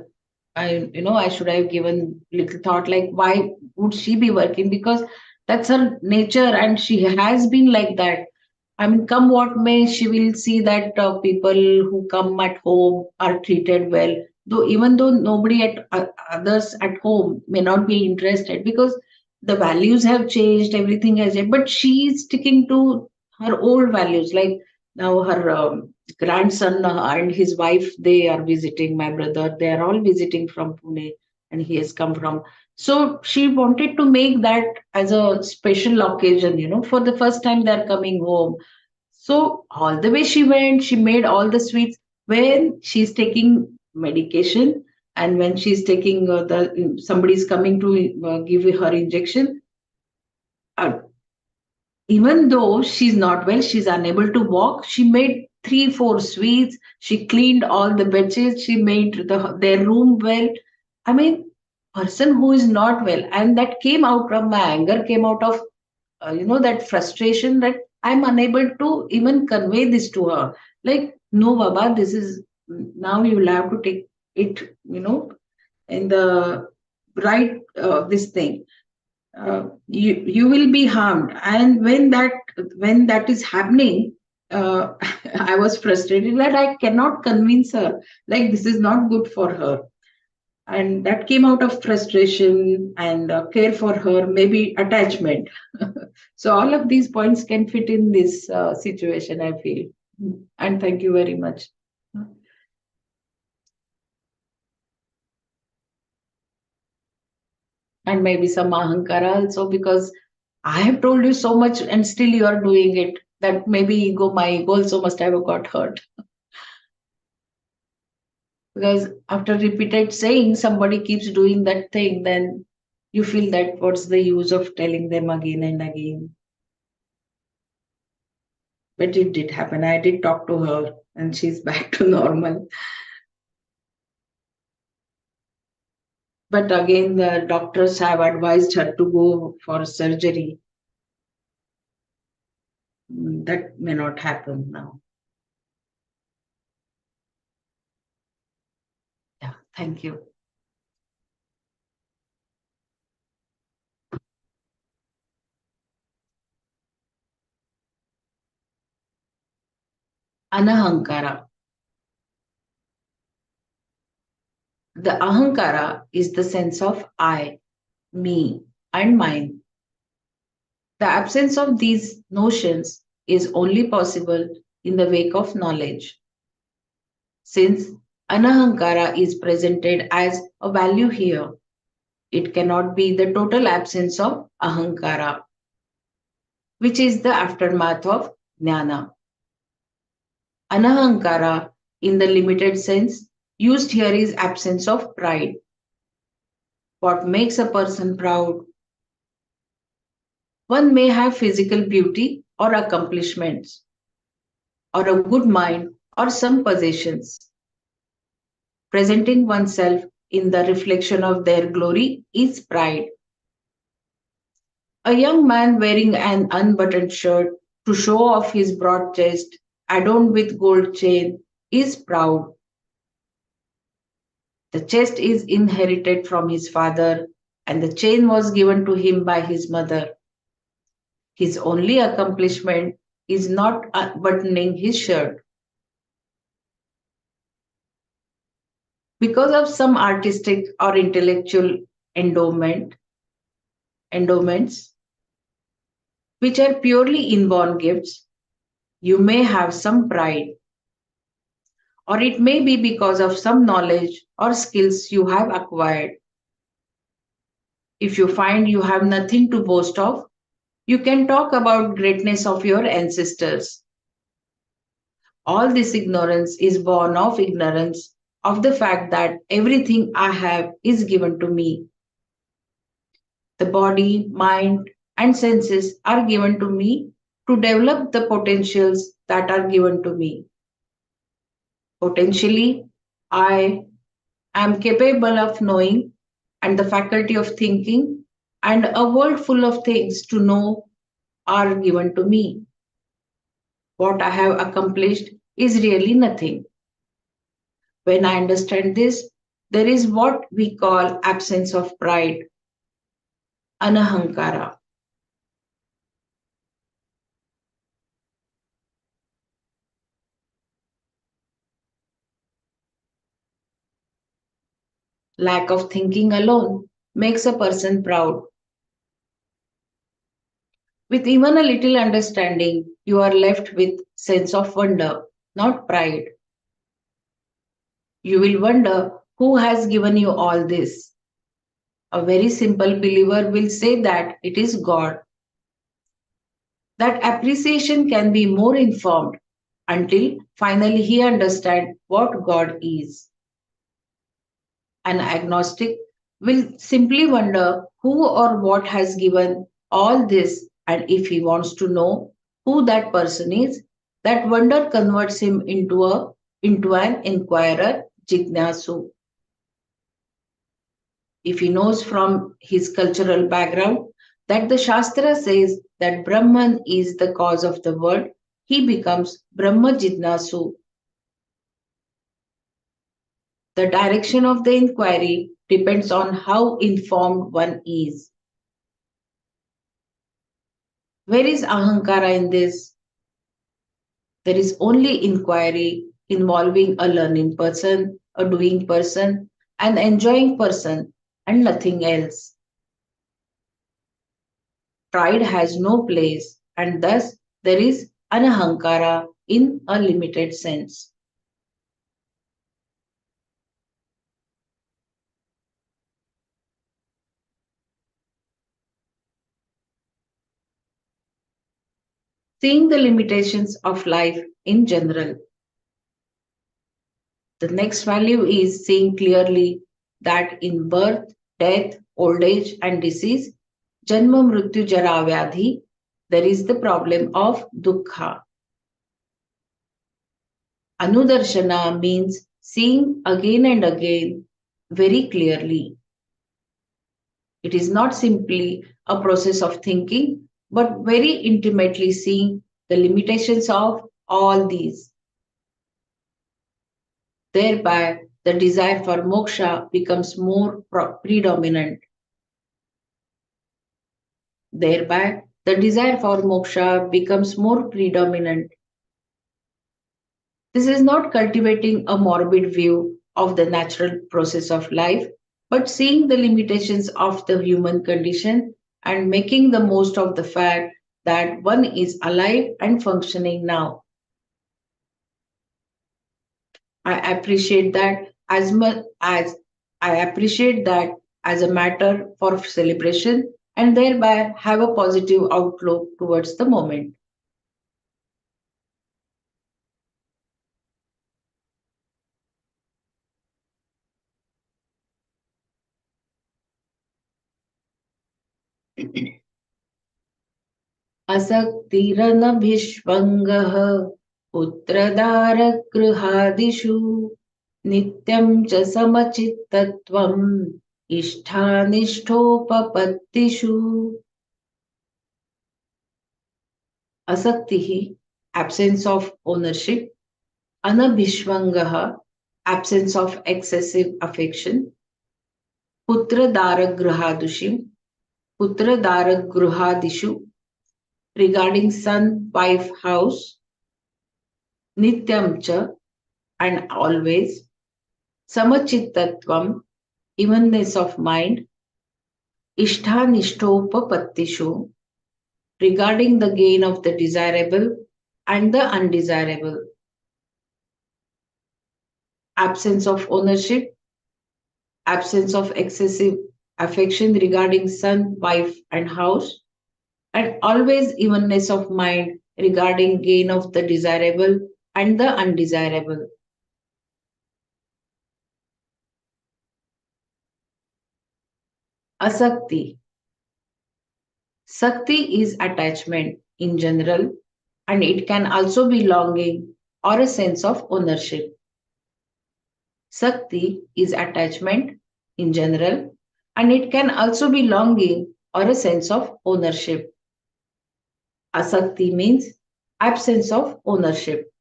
should have given little thought, like why would she be working, because that's her nature and she has been like that. I mean, come what may, she will see that people who come at home are treated well, though even though nobody at others at home may not be interested, because the values have changed, everything has changed, but she is sticking to her old values. Like now her grandson and his wife, they are visiting my brother, they are all visiting from Pune, and he has come from, so she wanted to make that as a special occasion, for the first time they're coming home. So all the way she went, she made all the sweets. When she's taking medication and when she's taking the somebody's coming to give her injection, uh, even though she's not well, she's unable to walk, she made 3 4 sweets, she cleaned all the bedsheets, she made their room well. I mean, person who is not well, and that came out from my anger, came out of that frustration, that I'm unable to even convey this to her. Like, no, Baba, this is, now you'll have to take it, in the right, this thing. You will be harmed, and when that is happening, I was frustrated that I cannot convince her, like this is not good for her, and that came out of frustration and care for her, maybe attachment. So all of these points can fit in this situation, I feel. And thank you very much. And maybe some ahankara also, because I have told you so much and still you are doing it, that maybe my ego also must have got hurt, because after repeated saying somebody keeps doing that thing, then you feel that what's the use of telling them again and again. But it did happen. I did talk to her and she's back to normal. But again, the doctors have advised her to go for surgery. That may not happen now. Yeah, thank you. Anahankara. The ahankara is the sense of I, me, and mine. The absence of these notions is only possible in the wake of knowledge. Since anahankara is presented as a value here, it cannot be the total absence of ahankara, which is the aftermath of jnana. Anahankara, in the limited sense, used here is absence of pride. What makes a person proud? One may have physical beauty or accomplishments, or a good mind, or some possessions. Presenting oneself in the reflection of their glory is pride. A young man wearing an unbuttoned shirt to show off his broad chest, adorned with gold chain, is proud. The chest is inherited from his father, and the chain was given to him by his mother. His only accomplishment is not buttoning his shirt. Because of some artistic or intellectual endowments, which are purely inborn gifts, you may have some pride, or it may be because of some knowledge or skills you have acquired. If you find you have nothing to boast of, you can talk about greatness of your ancestors. All this ignorance is born of ignorance of the fact that everything I have is given to me. The body, mind, and senses are given to me to develop the potentials that are given to me. Potentially, I am capable of knowing and the faculty of thinking, and a world full of things to know are given to me. What I have accomplished is really nothing. When I understand this, there is what we call absence of pride, anahankara. Lack of thinking alone makes a person proud. With even a little understanding, you are left with sense of wonder, not pride. You will wonder who has given you all this. A very simple believer will say that it is God. That appreciation can be more informed until finally he understands what God is. An agnostic will simply wonder who or what has given all this, and if he wants to know who that person is, that wonder converts him into an inquirer, jignasu. If he knows from his cultural background that the Shastra says that Brahman is the cause of the world, he becomes Brahma Jidnasu. The direction of the inquiry depends on how informed one is. Where is Ahankara in this? There is only inquiry involving a learning person, a doing person, an enjoying person, and nothing else. Pride has no place, and thus there is anahankara in a limited sense. Seeing the limitations of life in general. The next value is seeing clearly that in birth, death, old age, and disease, janma mrityu jara vyadhi, there is the problem of dukkha. Anudarshana means seeing again and again very clearly. It is not simply a process of thinking, but very intimately seeing the limitations of all these. Thereby, the desire for moksha becomes more predominant. Thereby, the desire for moksha becomes more predominant. This is not cultivating a morbid view of the natural process of life, but seeing the limitations of the human condition and making the most of the fact that one is alive and functioning now. I appreciate that as much as I appreciate that as a matter for celebration and thereby have a positive outlook towards the moment. असक्तिरनभिष्वङ्गः पुत्रदारगृहादिषु नित्यं च समचित्तत्वम् इष्टानिष्ठोपपत्तिषु asaktihi absence of ownership anabhishvangaha absence of excessive affection putra daragrahadishim putra daragrahadishu regarding son wife house nityam cha and always samachittatvam evenness of mind ishtanishtopapatishu regarding the gain of the desirable and the undesirable absence of ownership absence of excessive affection regarding son wife and house and always evenness of mind regarding gain of the desirable and the undesirable. Asakti. Sakti is attachment in general and it can also be longing or a sense of ownership. Sakti is attachment in general and it can also be longing or a sense of ownership. Asakti means absence of ownership.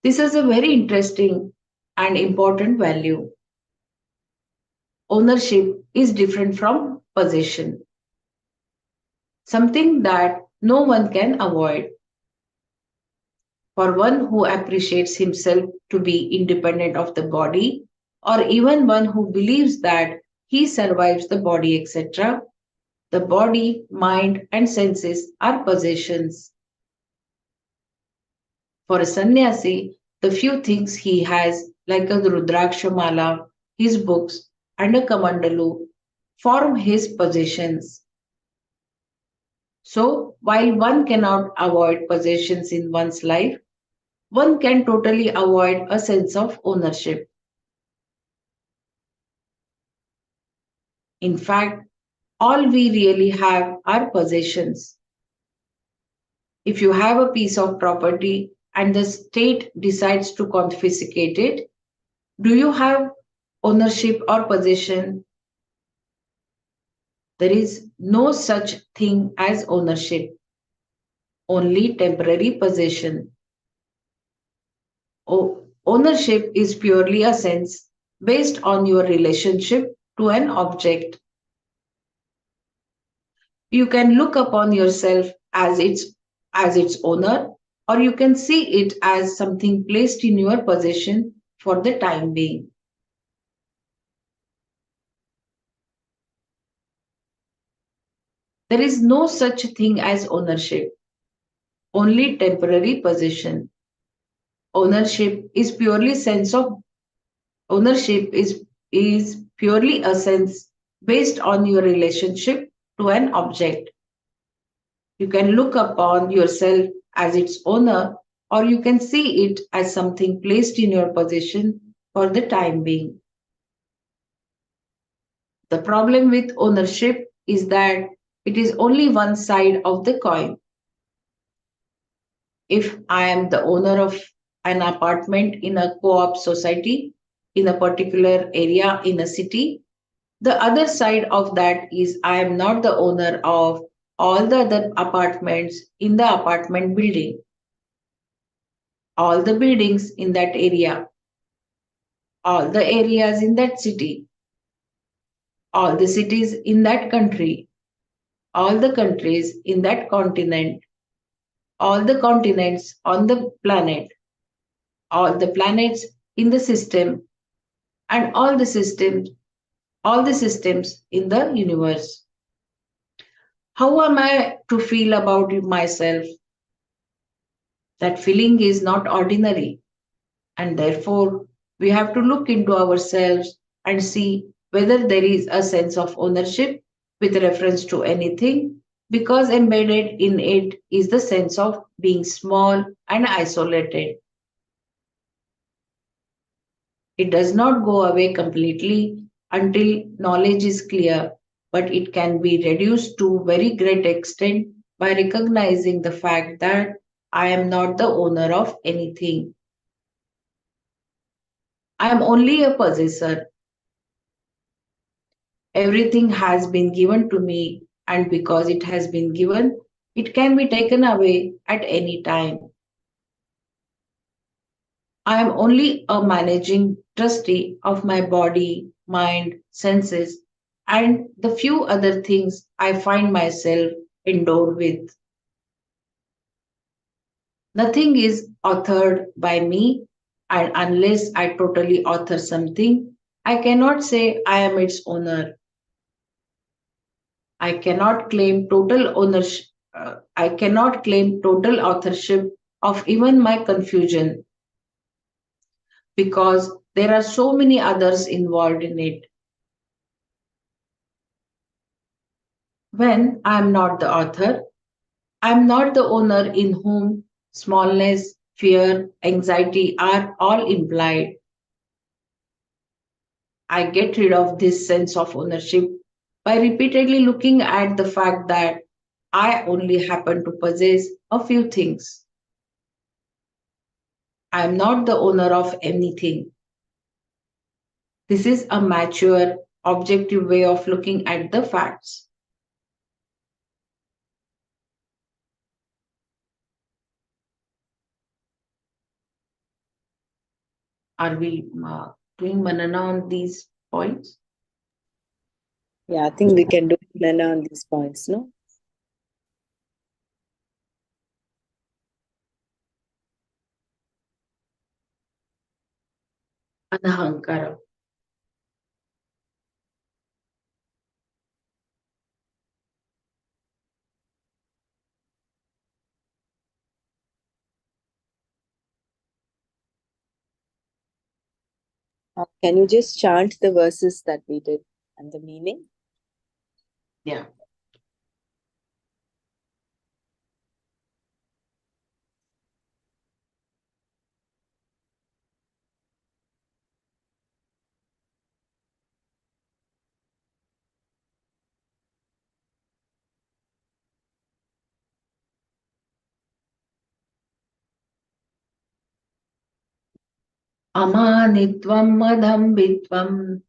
This is a very interesting and important value. Ownership is different from possession, something that no one can avoid. For one who appreciates himself to be independent of the body, or even one who believes that he survives the body, etc., the body, mind, and senses are possessions. For a sannyasi, the few things he has, like a Rudraksha mala, his books, and a kamandalu, form his possessions. So, while one cannot avoid possessions in one's life, one can totally avoid a sense of ownership. In fact, all we really have are possessions. If you have a piece of property and the state decides to confiscate it, do you have ownership or possession? There is no such thing as ownership, only temporary possession. Ownership is purely a sense based on your relationship to an object. You can look upon yourself as its owner, or you can see it as something placed in your possession for the time being. There is no such thing as ownership, only temporary possession. Ownership is purely sense of ownership is purely a sense based on your relationship to an object. You can look upon yourself as its owner, or you can see it as something placed in your possession for the time being. The problem with ownership is that it is only one side of the coin. If I am the owner of an apartment in a co-op society in a particular area in a city, the other side of that is I am not the owner of all the other apartments in the apartment building, all the buildings in that area, all the areas in that city, all the cities in that country, all the countries in that continent, all the continents on the planet. all the planets in the system, and all the systems in the universe. How am I to feel about myself? That feeling is not ordinary, and therefore we have to look into ourselves and see whether there is a sense of ownership with reference to anything, because embedded in it is the sense of being small and isolated. It does not go away completely until knowledge is clear, but it can be reduced to very great extent by recognizing the fact that I am not the owner of anything. I am only a possessor. Everything has been given to me, and because it has been given, it can be taken away at any time. I am only a managing trustee of my body, mind, senses, and the few other things I find myself endowed with. Nothing is authored by me, and unless I totally author something, I cannot say I am its owner. I cannot claim total ownership. I cannot claim total authorship of even my confusion, because there are so many others involved in it. When I am not the author, I am not the owner in whom smallness, fear, anxiety are all implied. I get rid of this sense of ownership by repeatedly looking at the fact that I only happen to possess a few things. I am not the owner of anything. This is a mature, objective way of looking at the facts. Are we doing Manana on these points? Yeah, I think we can do Manana on these points, no? Anahankara. Can you just chant the verses that we did and the meaning? Yeah. Amanitvam madhambitvam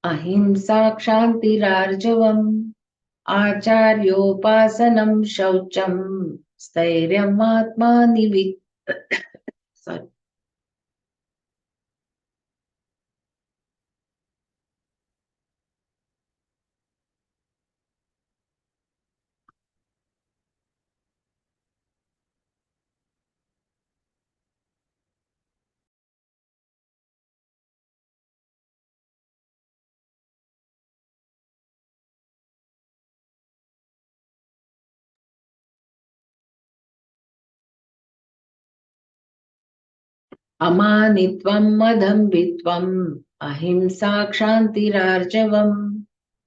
ahimsa kshantirarjavam acharyopasanam shaucham stairyam atmanivik. Sorry. Amanitvam madhambitvam ahimsa kshantirarjavam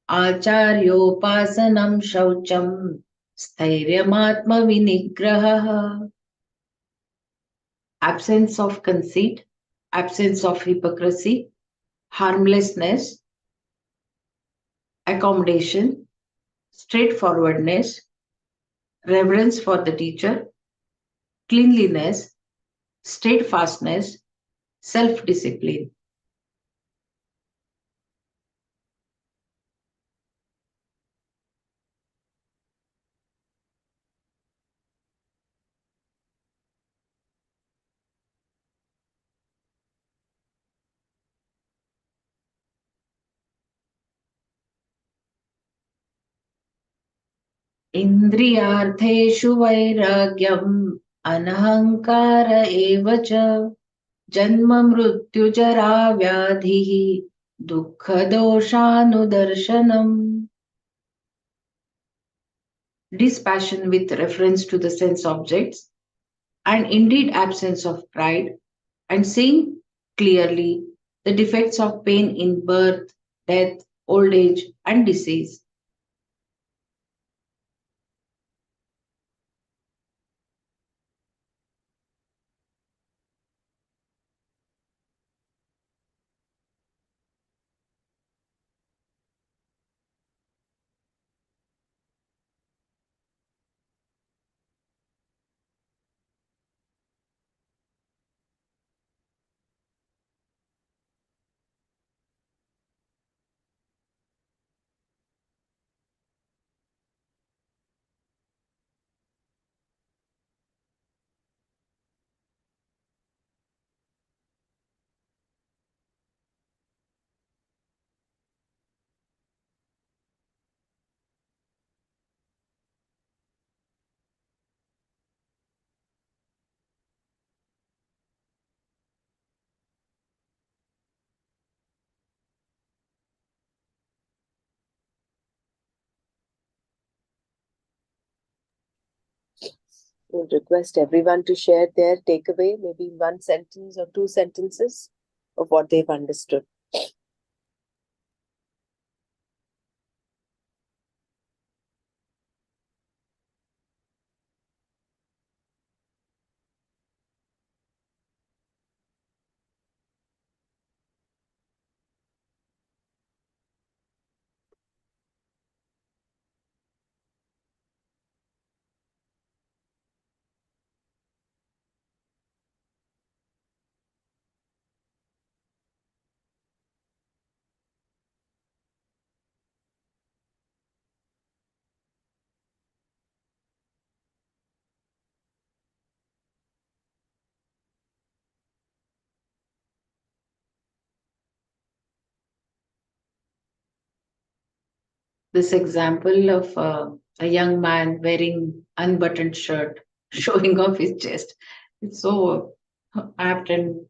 acharyopasanam shaucham stairyam vinigraha. Absence of conceit, absence of hypocrisy, harmlessness, accommodation, straightforwardness, reverence for the teacher, cleanliness, steadfastness, self discipline. Indriyartheshu vairagyam अनहङ्कार एव च जन्म मृत्युजरा व्याधिः दुःखदोषानुदर्शनम्. Dispassion with reference to the sense objects, and indeed absence of pride, and seeing clearly the defects of pain in birth, death, old age, and disease. I would request everyone to share their takeaway, maybe one sentence or two sentences of what they've understood. This example of a young man wearing unbuttoned shirt, showing off his chest, it's so apt, and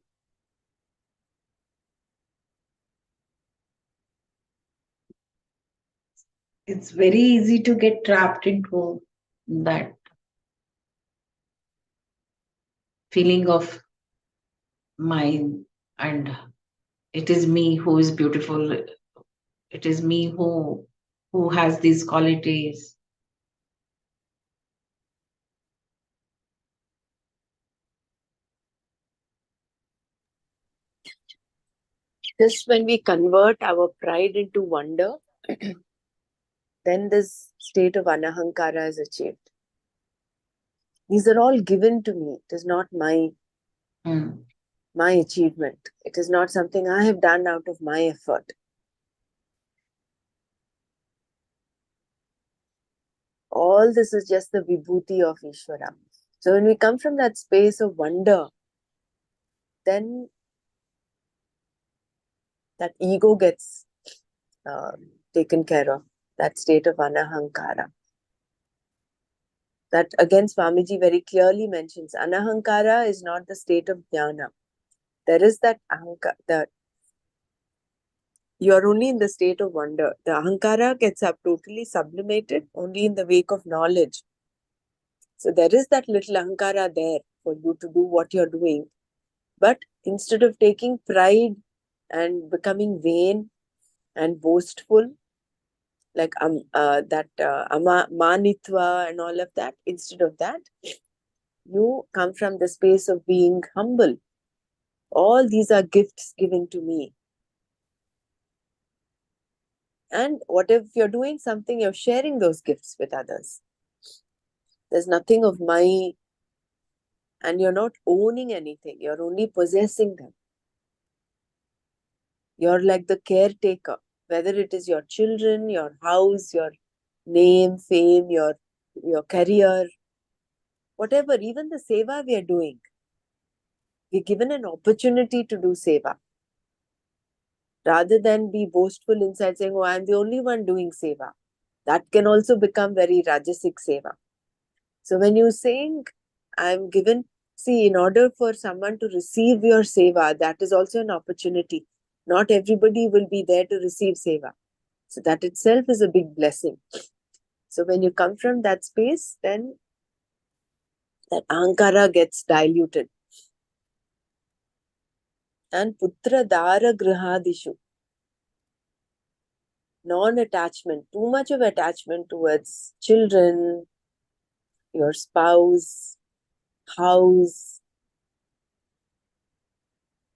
it's very easy to get trapped into that feeling of mine, and it is me who is beautiful, it is me who has these qualities. Just when we convert our pride into wonder, then this state of anahankara is achieved. These are all given to me. It is not my achievement. It is not something I have done out of my effort. All this is just the vibhuti of Ishvara. So when we come from that space of wonder, then that ego gets taken care of, that state of anahankara. That again Swamiji very clearly mentions, anahankara is not the state of jnana. There is that ahankara, that you are only in the state of wonder. The ahankara gets up totally sublimated only in the wake of knowledge. So there is that little ahankara there for you to do what you're doing. But instead of taking pride and becoming vain and boastful, like manitva and all of that, instead of that, you come from the space of being humble. All these are gifts given to me. And what if you're doing something, you're sharing those gifts with others. There's nothing of my, and you're not owning anything. You're only possessing them. You're like the caretaker, whether it is your children, your house, your name, fame, your career, whatever, even the seva we are doing. We're given an opportunity to do seva. Rather than be boastful inside saying, oh, I'm the only one doing seva. That can also become very rajasic seva. So when you're saying, I'm given. See, in order for someone to receive your seva, that is also an opportunity. Not everybody will be there to receive seva. So that itself is a big blessing. So when you come from that space, then that ahankara gets diluted. And putra dara grihadishu, non-attachment, too much of attachment towards children, your spouse, house.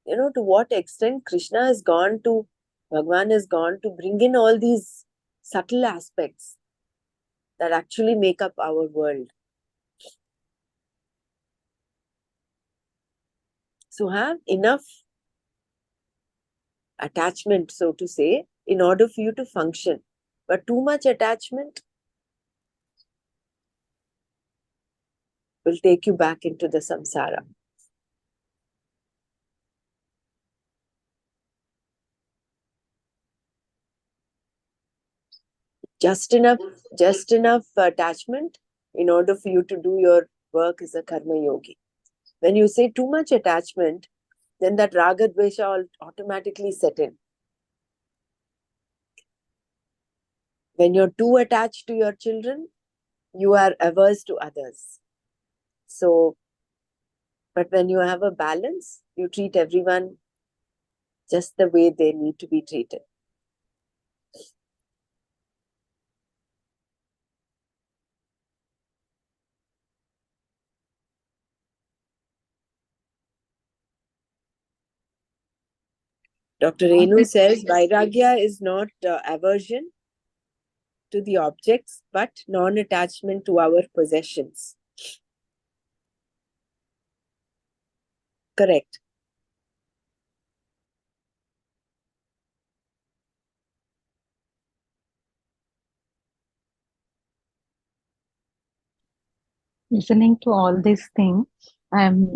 You know, to what extent Krishna has gone to, Bhagwan has gone to bring in all these subtle aspects that actually make up our world. So have enough attachment, so to say, in order for you to function. But too much attachment will take you back into the samsara. Just enough attachment in order for you to do your work as a karma yogi. When you say too much attachment, then that raga dvesha will automatically set in. When you're too attached to your children, you are averse to others. So, but when you have a balance, you treat everyone just the way they need to be treated. Dr. Renu says Vairagya is not aversion to the objects, but non-attachment to our possessions. Correct. Listening to all these things, I'm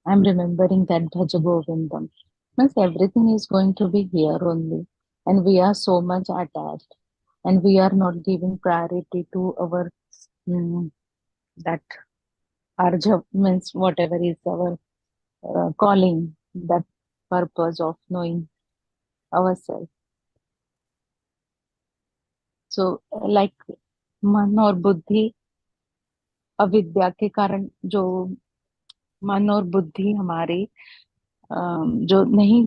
remembering that Bhaja Govindam. Means everything is going to be here only, and we are so much attached, and we are not giving priority to our that arja means whatever is our calling, that purpose of knowing ourselves. So like मन और बुद्धि अविद्या के कारण जो मन और बुद्धि हमारी जो नहीं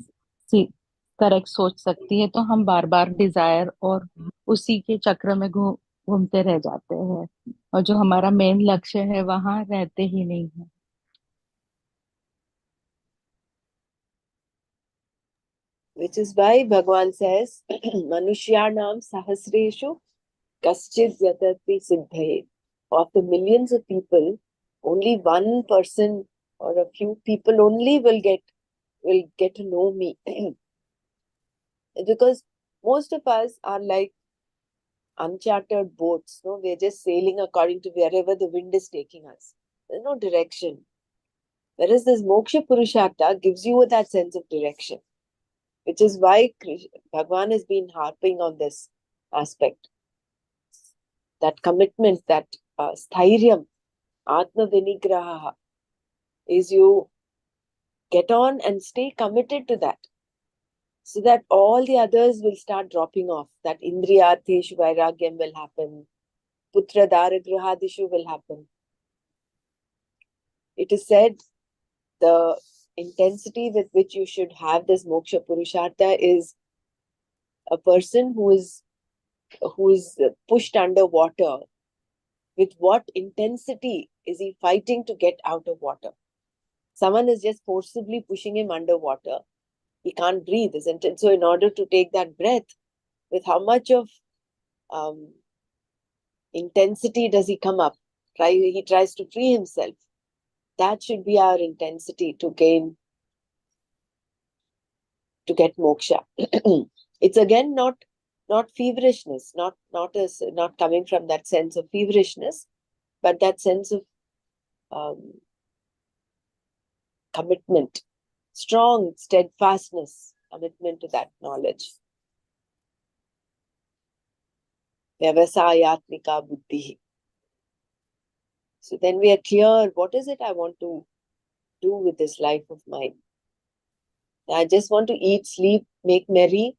करेक्ट सोच सकती है, तो हम बार बार डिजायर और उसी के चक्र में घूमते रह जाते हैं, और जो हमारा मेन लक्ष्य है वहां रहते ही नहीं है. Which is why Bhagwan says, Manushyanam sahasreshu kaschid yatati siddhaye. Of the millions of people, only one person or a few people only will get to know me. Because most of us are like uncharted boats. No, we're just sailing according to wherever the wind is taking us. There's no direction. Whereas this moksha purushartha gives you that sense of direction, which is why Bhagwan has been harping on this aspect. That commitment, that sthairyam, atma vinigraha, is you get on and stay committed to that, so that all the others will start dropping off. That indriyartheshu vairagyam will happen, putra daragrihadishu will happen. It is said the intensity with which you should have this moksha purushartha is a person who is pushed underwater. With what intensity is he fighting to get out of water? Someone is just forcibly pushing him underwater. He can't breathe, isn't it? So in order to take that breath, with how much of intensity does he come up? He tries to free himself. That should be our intensity to get moksha. It's again not feverishness, not coming from that sense of feverishness, but that sense of commitment, strong steadfastness, commitment to that knowledge. Vyavasayatmika buddhi. So then we are clear, what is it I want to do with this life of mine? I just want to eat, sleep, make merry,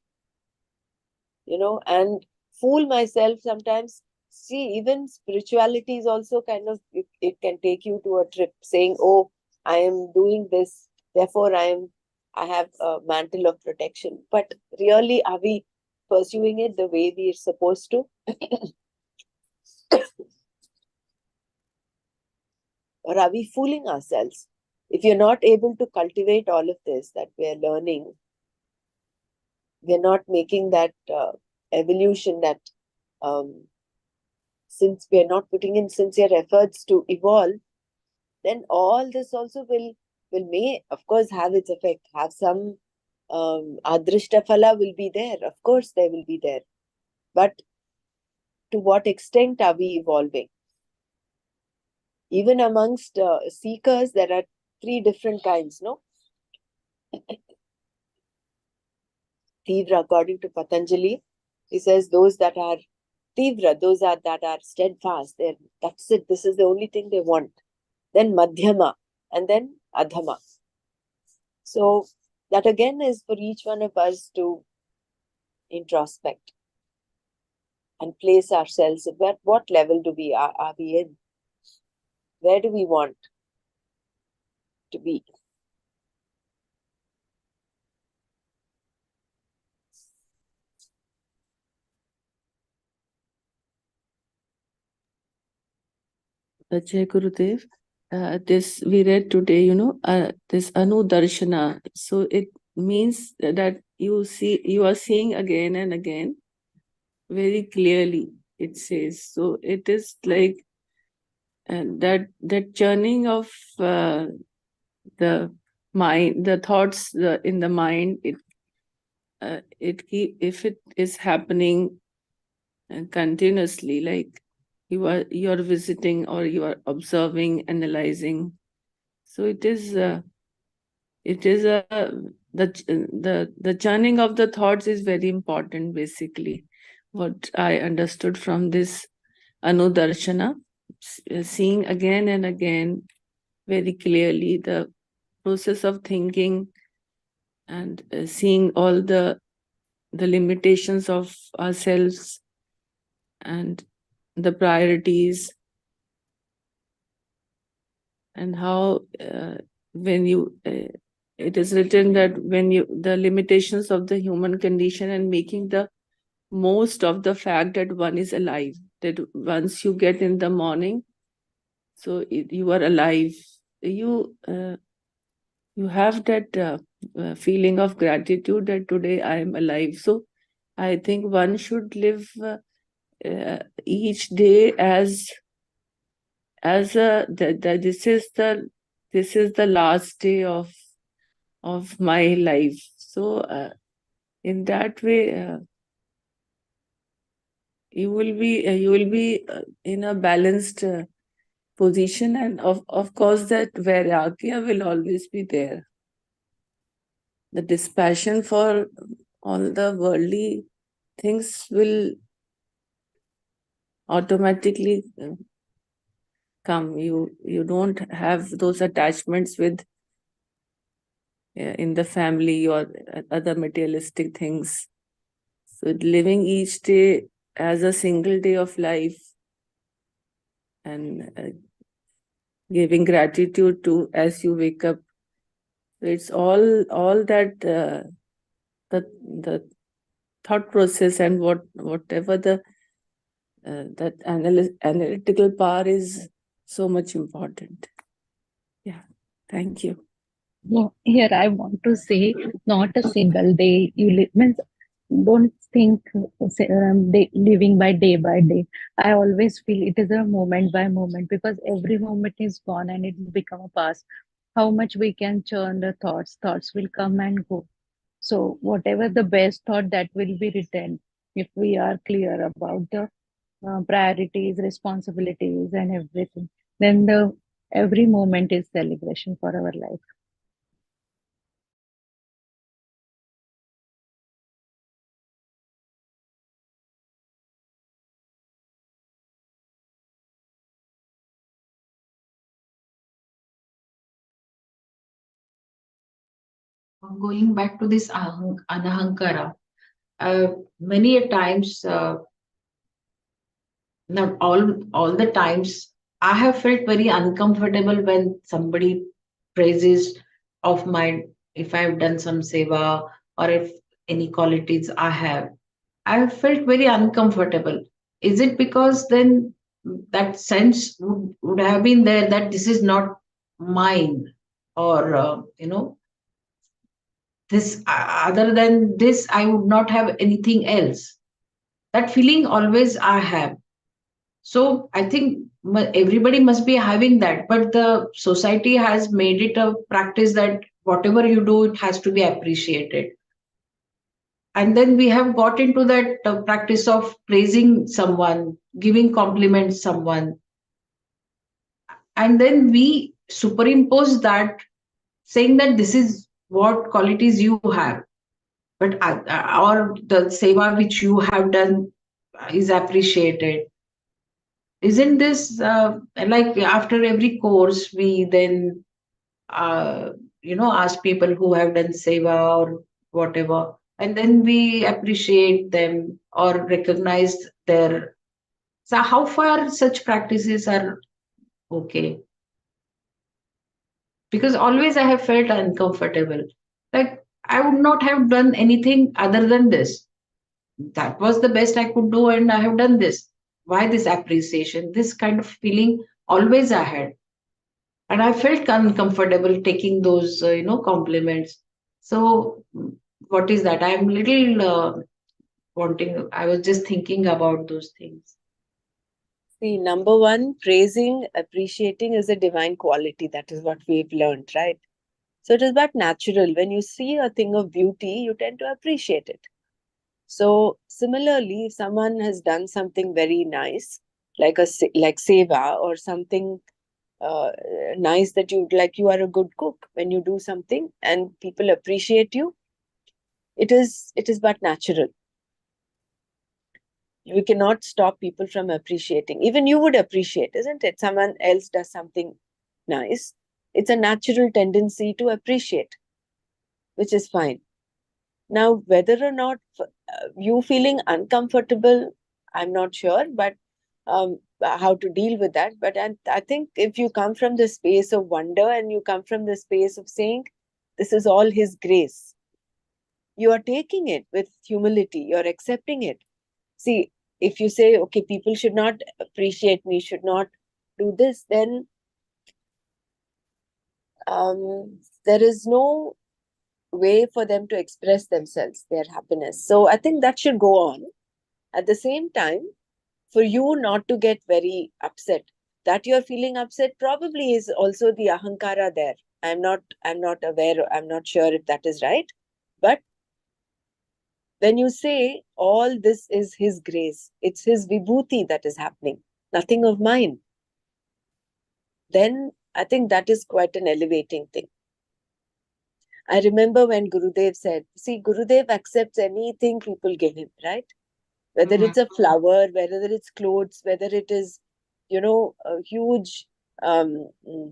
and fool myself sometimes. See, even spirituality is also kind of, it can take you to a trip saying, oh, I am doing this, therefore I have a mantle of protection. But really, are we pursuing it the way we are supposed to? Or are we fooling ourselves? If you're not able to cultivate all of this that we're learning, we're not making that evolution, that since we're not putting in sincere efforts to evolve, then all this also may of course have its effect, have some adrishta phala will be there, of course they will be there, but to what extent are we evolving? Even amongst seekers, there are three different kinds, no? Tivra, according to Patanjali, he says those that are tivra, those that are steadfast, that's it, this is the only thing they want. Then madhyama, and then adhama. So that again is for each one of us to introspect and place ourselves at what level are we in? Where do we want to be? Jai Gurudev. This we read today, this anudarshana. So it means that you are seeing again and again very clearly. It says so. It is like that churning of the mind, the thoughts in the mind. If it is happening continuously, like you're visiting or you are observing, analyzing. So it is the churning of the thoughts is very important. Basically, what I understood from this anudarshana, seeing again and again very clearly the process of thinking and seeing all the limitations of ourselves and the priorities, and how when you it is written that when you the limitations of the human condition and making the most of the fact that one is alive, that once you get in the morning, so you are alive, you you have that feeling of gratitude that today I am alive. So I think one should live each day as this is the last day of my life. So in that way, you will be in a balanced position, and of course that vairagya will always be there. The dispassion for all the worldly things will automatically come. You don't have those attachments with in the family or other materialistic things. So living each day as a single day of life and giving gratitude to as you wake up. So it's all that the thought process and whatever the that analytical power is so much important. Yeah, thank you. Yeah, here I want to say, not a single day you live means don't think living by day. I always feel it is a moment by moment because every moment is gone and it will become a past. How much we can churn the thoughts will come and go. So whatever the best thought that will be written, if we are clear about the priorities, responsibilities, and everything, then the every moment is celebration for our life. Going back to this anahankara, many a times, not all the times, I have felt very uncomfortable when somebody praises of my, if I've done some seva or if any qualities I have. I have felt very uncomfortable. Is it because then that sense would have been there that this is not mine, or this, other than this I would not have anything else. That feeling always I have. So I think everybody must be having that, but the society has made it a practice that whatever you do, it has to be appreciated. And then we have got into that practice of praising someone, giving compliments someone, and then we superimpose that, saying that this is what qualities you have, but or the seva which you have done is appreciated. Isn't this like after every course we then uh, ask people who have done seva or whatever, and then we appreciate them or recognize their, so how far such practices are okay? Because always I have felt uncomfortable, like I would not have done anything other than this. That was the best I could do and I have done this. Why this appreciation? This kind of feeling always I had, and I felt uncomfortable taking those compliments. So what is that? I'm little wanting, I was just thinking about those things. See, number one, praising, appreciating is a divine quality. That is what we've learned, right? So it is but natural. When you see a thing of beauty, you tend to appreciate it. So similarly, if someone has done something very nice, like seva or something nice that you are a good cook, when you do something and people appreciate you, it is but natural. We cannot stop people from appreciating. Even you would appreciate, isn't it? Someone else does something nice. It's a natural tendency to appreciate, which is fine. Now, whether or not you feeling uncomfortable, I'm not sure, but how to deal with that. But I think if you come from the space of wonder and you come from the space of saying, this is all His grace, you are taking it with humility, you're accepting it. See, if you say, okay, people should not appreciate me, should not do this, then there is no way for them to express themselves, their happiness. So I think that should go on. At the same time, for you not to get very upset, that you're feeling upset probably is also the ahankara there. I'm not aware, I'm not sure if that is right. But when you say all this is His grace, it's His vibhuti that is happening, nothing of mine, then I think that is quite an elevating thing. I remember when Gurudev said, see, Gurudev accepts anything people give him, right? Whether it's a flower, whether it's clothes, whether it is, a huge a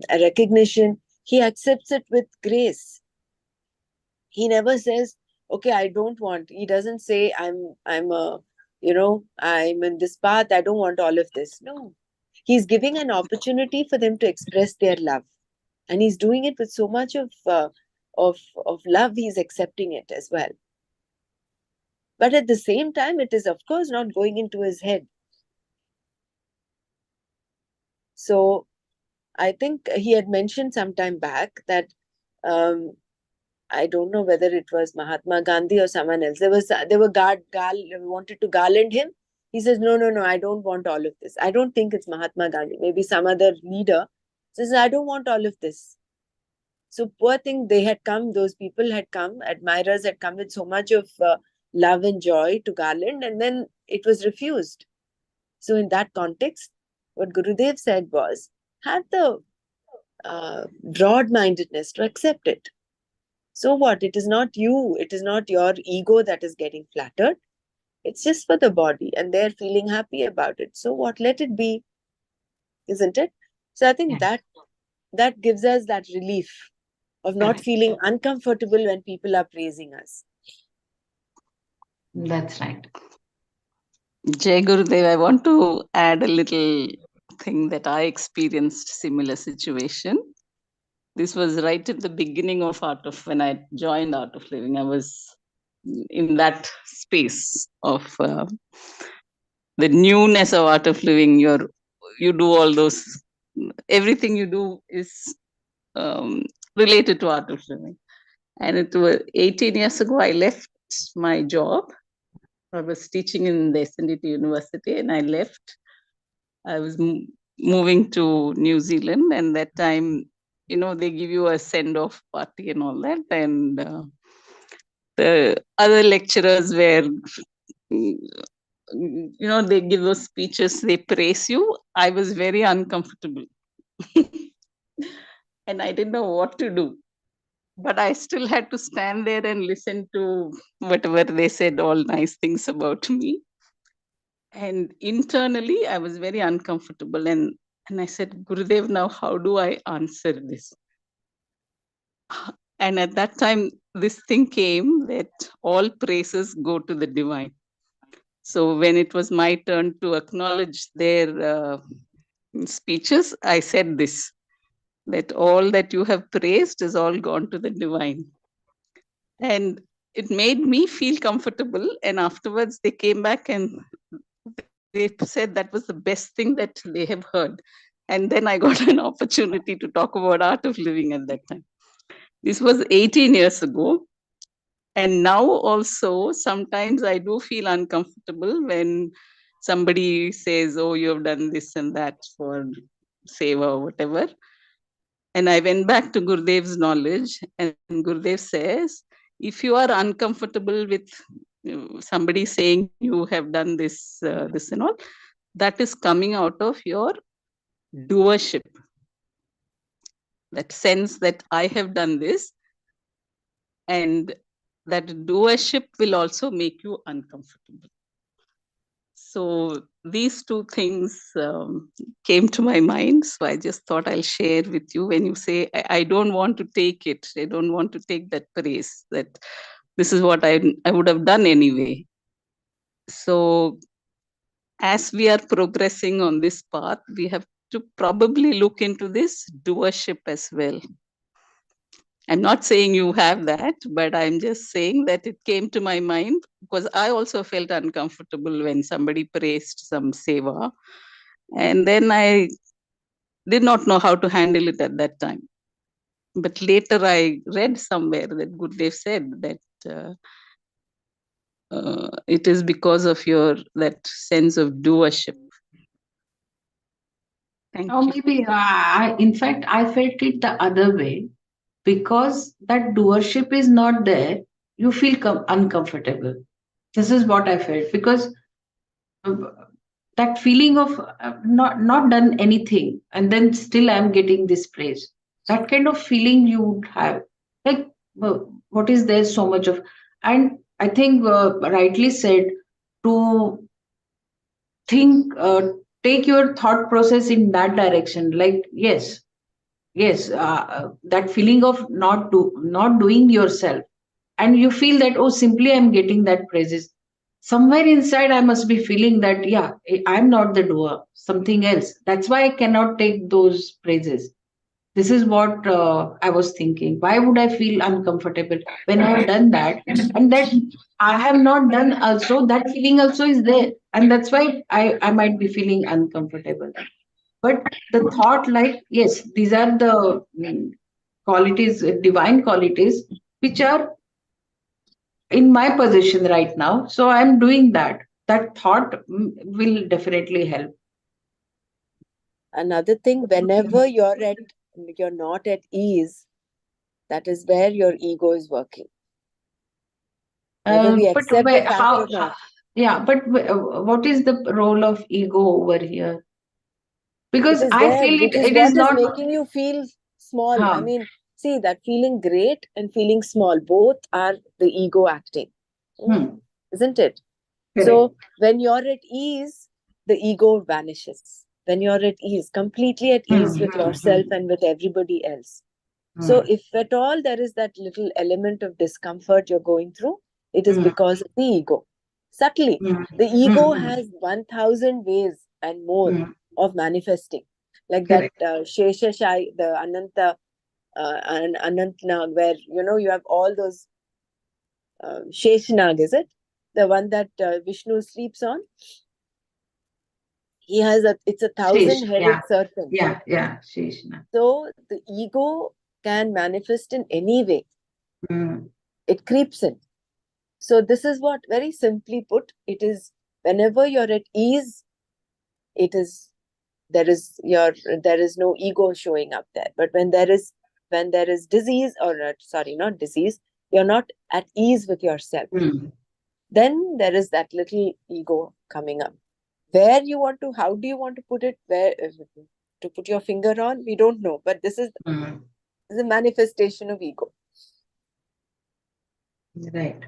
recognition, he accepts it with grace. He never says, okay, I don't want. He doesn't say, I'm in this path, I don't want all of this. No. He's giving an opportunity for them to express their love. And he's doing it with so much of love, he's accepting it as well. But at the same time, it is, of course, not going into his head. So I think he had mentioned some time back that I don't know whether it was Mahatma Gandhi or someone else. They were wanted to garland him. He says, no, I don't want all of this. I don't think it's Mahatma Gandhi. Maybe some other leader says, I don't want all of this. So poor thing, they had come, those people had come, admirers had come with so much of love and joy to garland, and then it was refused. So in that context, what Gurudev said was, have the broad-mindedness to accept it. So what? It is not you, it is not your ego that is getting flattered. It's just for the body, and they're feeling happy about it. So what? Let it be, isn't it? So I think that gives us that relief of not feeling uncomfortable when people are praising us. That's right. Jai Gurudev, I want to add a little thing that I experienced similar situation. This was right at the beginning of when I joined Art of Living. I was in that space of the newness of Art of Living. You do all those, everything you do is related to Art of Living. And it was 18 years ago, I left my job. I was teaching in the SNDT University, and I left. I was moving to New Zealand, and that time, they give you a send-off party and all that. And the other lecturers were, they give those speeches, they praise you. I was very uncomfortable. And I didn't know what to do. But I still had to stand there and listen to whatever they said, all nice things about me. And internally, I was very uncomfortable. And I said, Gurudev, now how do I answer this? And at that time, this thing came that all praises go to the divine. So when it was my turn to acknowledge their speeches, I said this, that all that you have praised is all gone to the divine. And it made me feel comfortable. And afterwards, they came back and they said that was the best thing that they have heard. And then I got an opportunity to talk about Art of Living at that time. This was 18 years ago. And now also, sometimes I do feel uncomfortable when somebody says, oh, you have done this and that for seva or whatever. And I went back to Gurudev's knowledge, and Gurudev says, if you are uncomfortable with somebody saying you have done this, this and all, that is coming out of your doership. That sense that I have done this, and that doership will also make you uncomfortable. So these two things came to my mind. So I just thought I'll share with you. When you say, I don't want to take it, I don't want to take that praise, that this is what I would have done anyway. So as we are progressing on this path, we have to probably look into this doership as well. I'm not saying you have that, but I'm just saying that it came to my mind because I also felt uncomfortable when somebody praised some seva. And then I did not know how to handle it at that time. But later I read somewhere that Gurudev said that it is because of that sense of doership. Thank you. Maybe in fact, I felt it the other way. Because that doership is not there, you feel uncomfortable. This is what I felt. Because that feeling of not done anything and then still I'm getting this praise, that kind of feeling you would have, like what is there so much of. And I think rightly said, to think, take your thought process in that direction, like yes, that feeling of not doing yourself, and you feel that, oh, simply I'm getting that praises. Somewhere inside I must be feeling that, yeah, I'm not the doer, something else, that's why I cannot take those praises. This is what I was thinking. Why would I feel uncomfortable when I have done that, and that I have not done also, that feeling also is there, and that's why I might be feeling uncomfortable. But the thought, like, yes, these are the qualities, divine qualities, which are in my possession right now. So I'm doing that. That thought will definitely help. Another thing, whenever you're not at ease, that is where your ego is working. Whether we But accept the fact or not. Yeah, but what is the role of ego over here? Because it is I there, feel which is it what is not making you feel small. I mean, see, that feeling great and feeling small, both are the ego acting, isn't it? Correct. So when you're at ease, the ego vanishes. When you're at ease, completely at ease with yourself and with everybody else, So if at all there is that little element of discomfort you're going through, it is because of the ego. Subtly, the ego has 1000 ways and more of manifesting. Like that Correct. Sheshashai, the Ananta and Anantnag, where you have all those Sheshnag, is it? The one that Vishnu sleeps on. He has it's a Sheesh. 1000-headed Yeah. serpent. Yeah. Shishna. So the ego can manifest in any way. Mm. It creeps in. So this is what, very simply put, it is whenever you're at ease, it is there is no ego showing up there. But when there is disease, or sorry, not disease, you're not at ease with yourself, Mm. then there is that little ego coming up. Where you want to, how do you want to put it, where to put your finger on, we don't know. But this is Mm. a manifestation of ego. Right.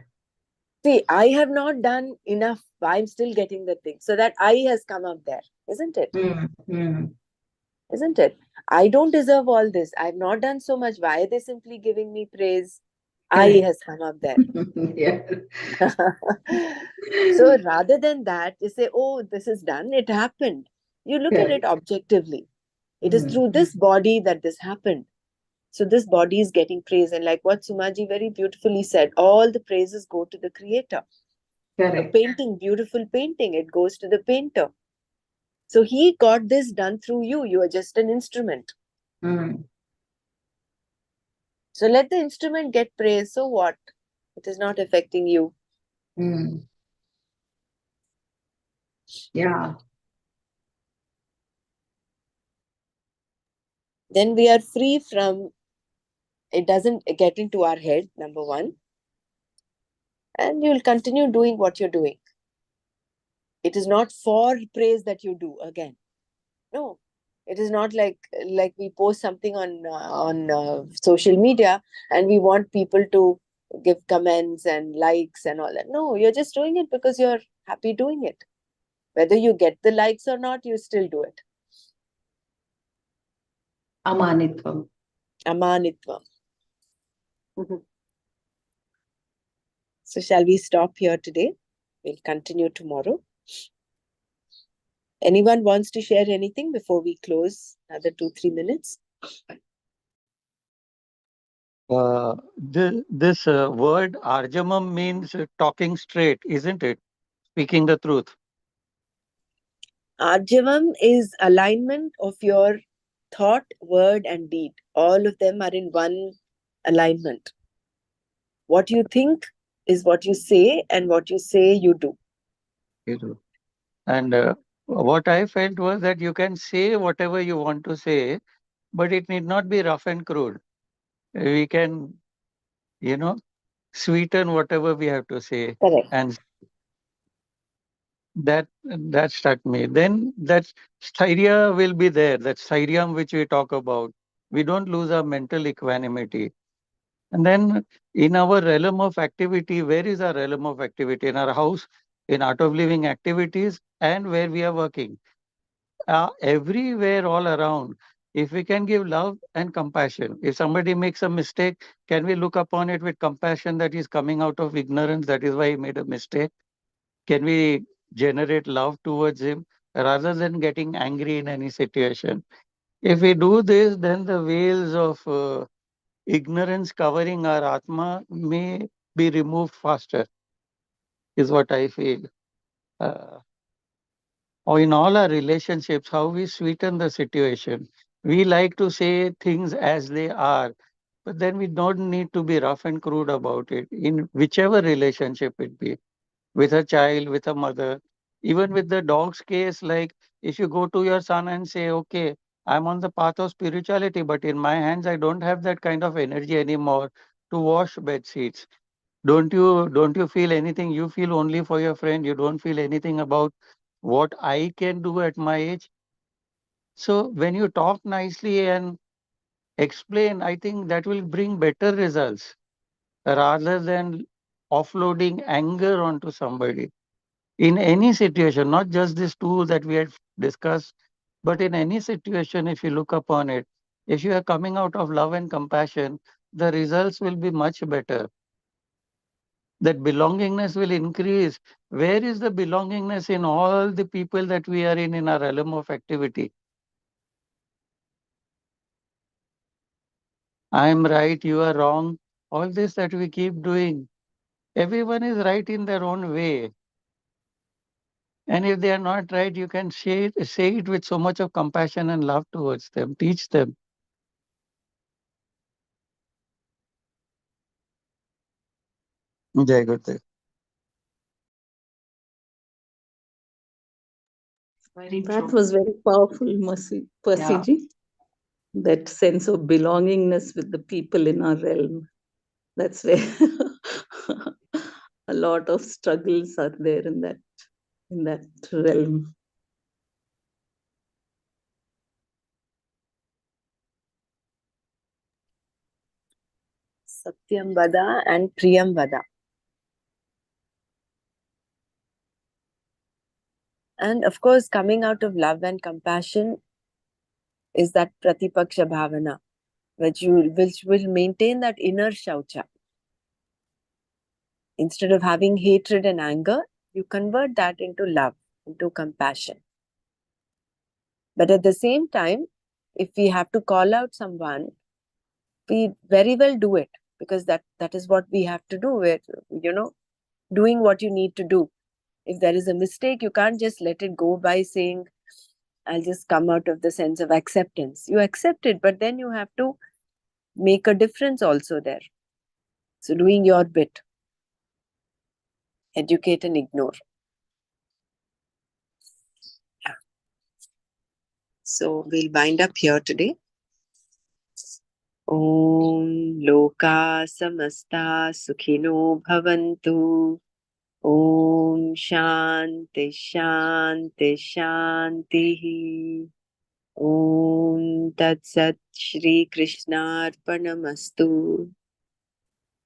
See, I have not done enough. I'm still getting the thing. So that I has come up there, isn't it? Mm. Isn't it? I don't deserve all this. I've not done so much. Why are they simply giving me praise? I Correct. has come up there. Yeah. So rather than that, you say, oh, this is done. It happened. You look at it Correct. objectively. It is Mm. through this body that this happened. So this body is getting praise. And like what Sumaji very beautifully said, all the praises go to the creator. A Correct. painting, beautiful painting, it goes to the painter. So he got this done through you. You are just an instrument. Mm. So let the instrument get praise. So what? It is not affecting you. Mm. Yeah. Then we are free from, it doesn't get into our head, number one. And you'll continue doing what you're doing. It is not for praise that you do again. No, it is not like we post something on social media and we want people to give comments and likes and all that. No, you're just doing it because you're happy doing it. Whether you get the likes or not, you still do it. Amanitvam. Amanitvam. So shall we stop here today? We'll continue tomorrow. Anyone wants to share anything before we close? Another 2-3 minutes. This word arjamam means talking straight, isn't it? Speaking the truth. Arjavam is alignment of your thought, word, and deed. All of them are in one alignment. What you think is what you say, and what you say, you do. You do. And what I felt was that you can say whatever you want to say, but it need not be rough and crude. We can, you know, sweeten whatever we have to say, Correct. and that struck me. Then that stairya will be there, that stairyam which we talk about. We don't lose our mental equanimity. And then in our realm of activity, where is our realm of activity? In our house, in art of living activities, and where we are working. Everywhere, all around. If we can give love and compassion, if somebody makes a mistake, can we look upon it with compassion that he's coming out of ignorance? That is why he made a mistake. Can we generate love towards him rather than getting angry in any situation? If we do this, then the veils of ignorance covering our Atma may be removed faster, is what I feel. Uh, or in all our relationships, how we sweeten the situation. We like to say things as they are, but then we don't need to be rough and crude about it in whichever relationship it be, with a child, with a mother, even with the dog's case. Like if you go to your son and say, okay, I'm on the path of spirituality, but in my hands, I don't have that kind of energy anymore to wash bed sheets. Don't you feel anything? You feel only for your friend. You don't feel anything about what I can do at my age. So when you talk nicely and explain, I think that will bring better results rather than offloading anger onto somebody. In any situation, not just this two that we had discussed, but in any situation, if you look upon it, If you are coming out of love and compassion, the results will be much better. That belongingness will increase. Where is the belongingness in all the people that we are in our realm of activity? I am right, you are wrong. All this that we keep doing, everyone is right in their own way. And if they are not right, you can say it with so much of compassion and love towards them. Teach them. Jai Gurudev. That was very powerful, Percy Yeah. ji. That sense of belongingness with the people in our realm. That's where a lot of struggles are there in that realm. Satyam Vada and Priyam Vada. And of course, coming out of love and compassion is that Pratipaksha Bhavana, which will maintain that inner shaucha. Instead of having hatred and anger, you convert that into love, into compassion. But at the same time, if we have to call out someone, we very well do it, because that is what we have to do. We're, doing what you need to do. If there is a mistake, you can't just let it go by saying, I'll just come out of the sense of acceptance. You accept it, but then you have to make a difference also there. So doing your bit, educate and ignore. Yeah. So we'll wind up here today. Om Loka Samasta Sukhino Bhavantu. Om Shanti Shanti Shanti. Om Tat Sat Shri Krishnarpanamastu.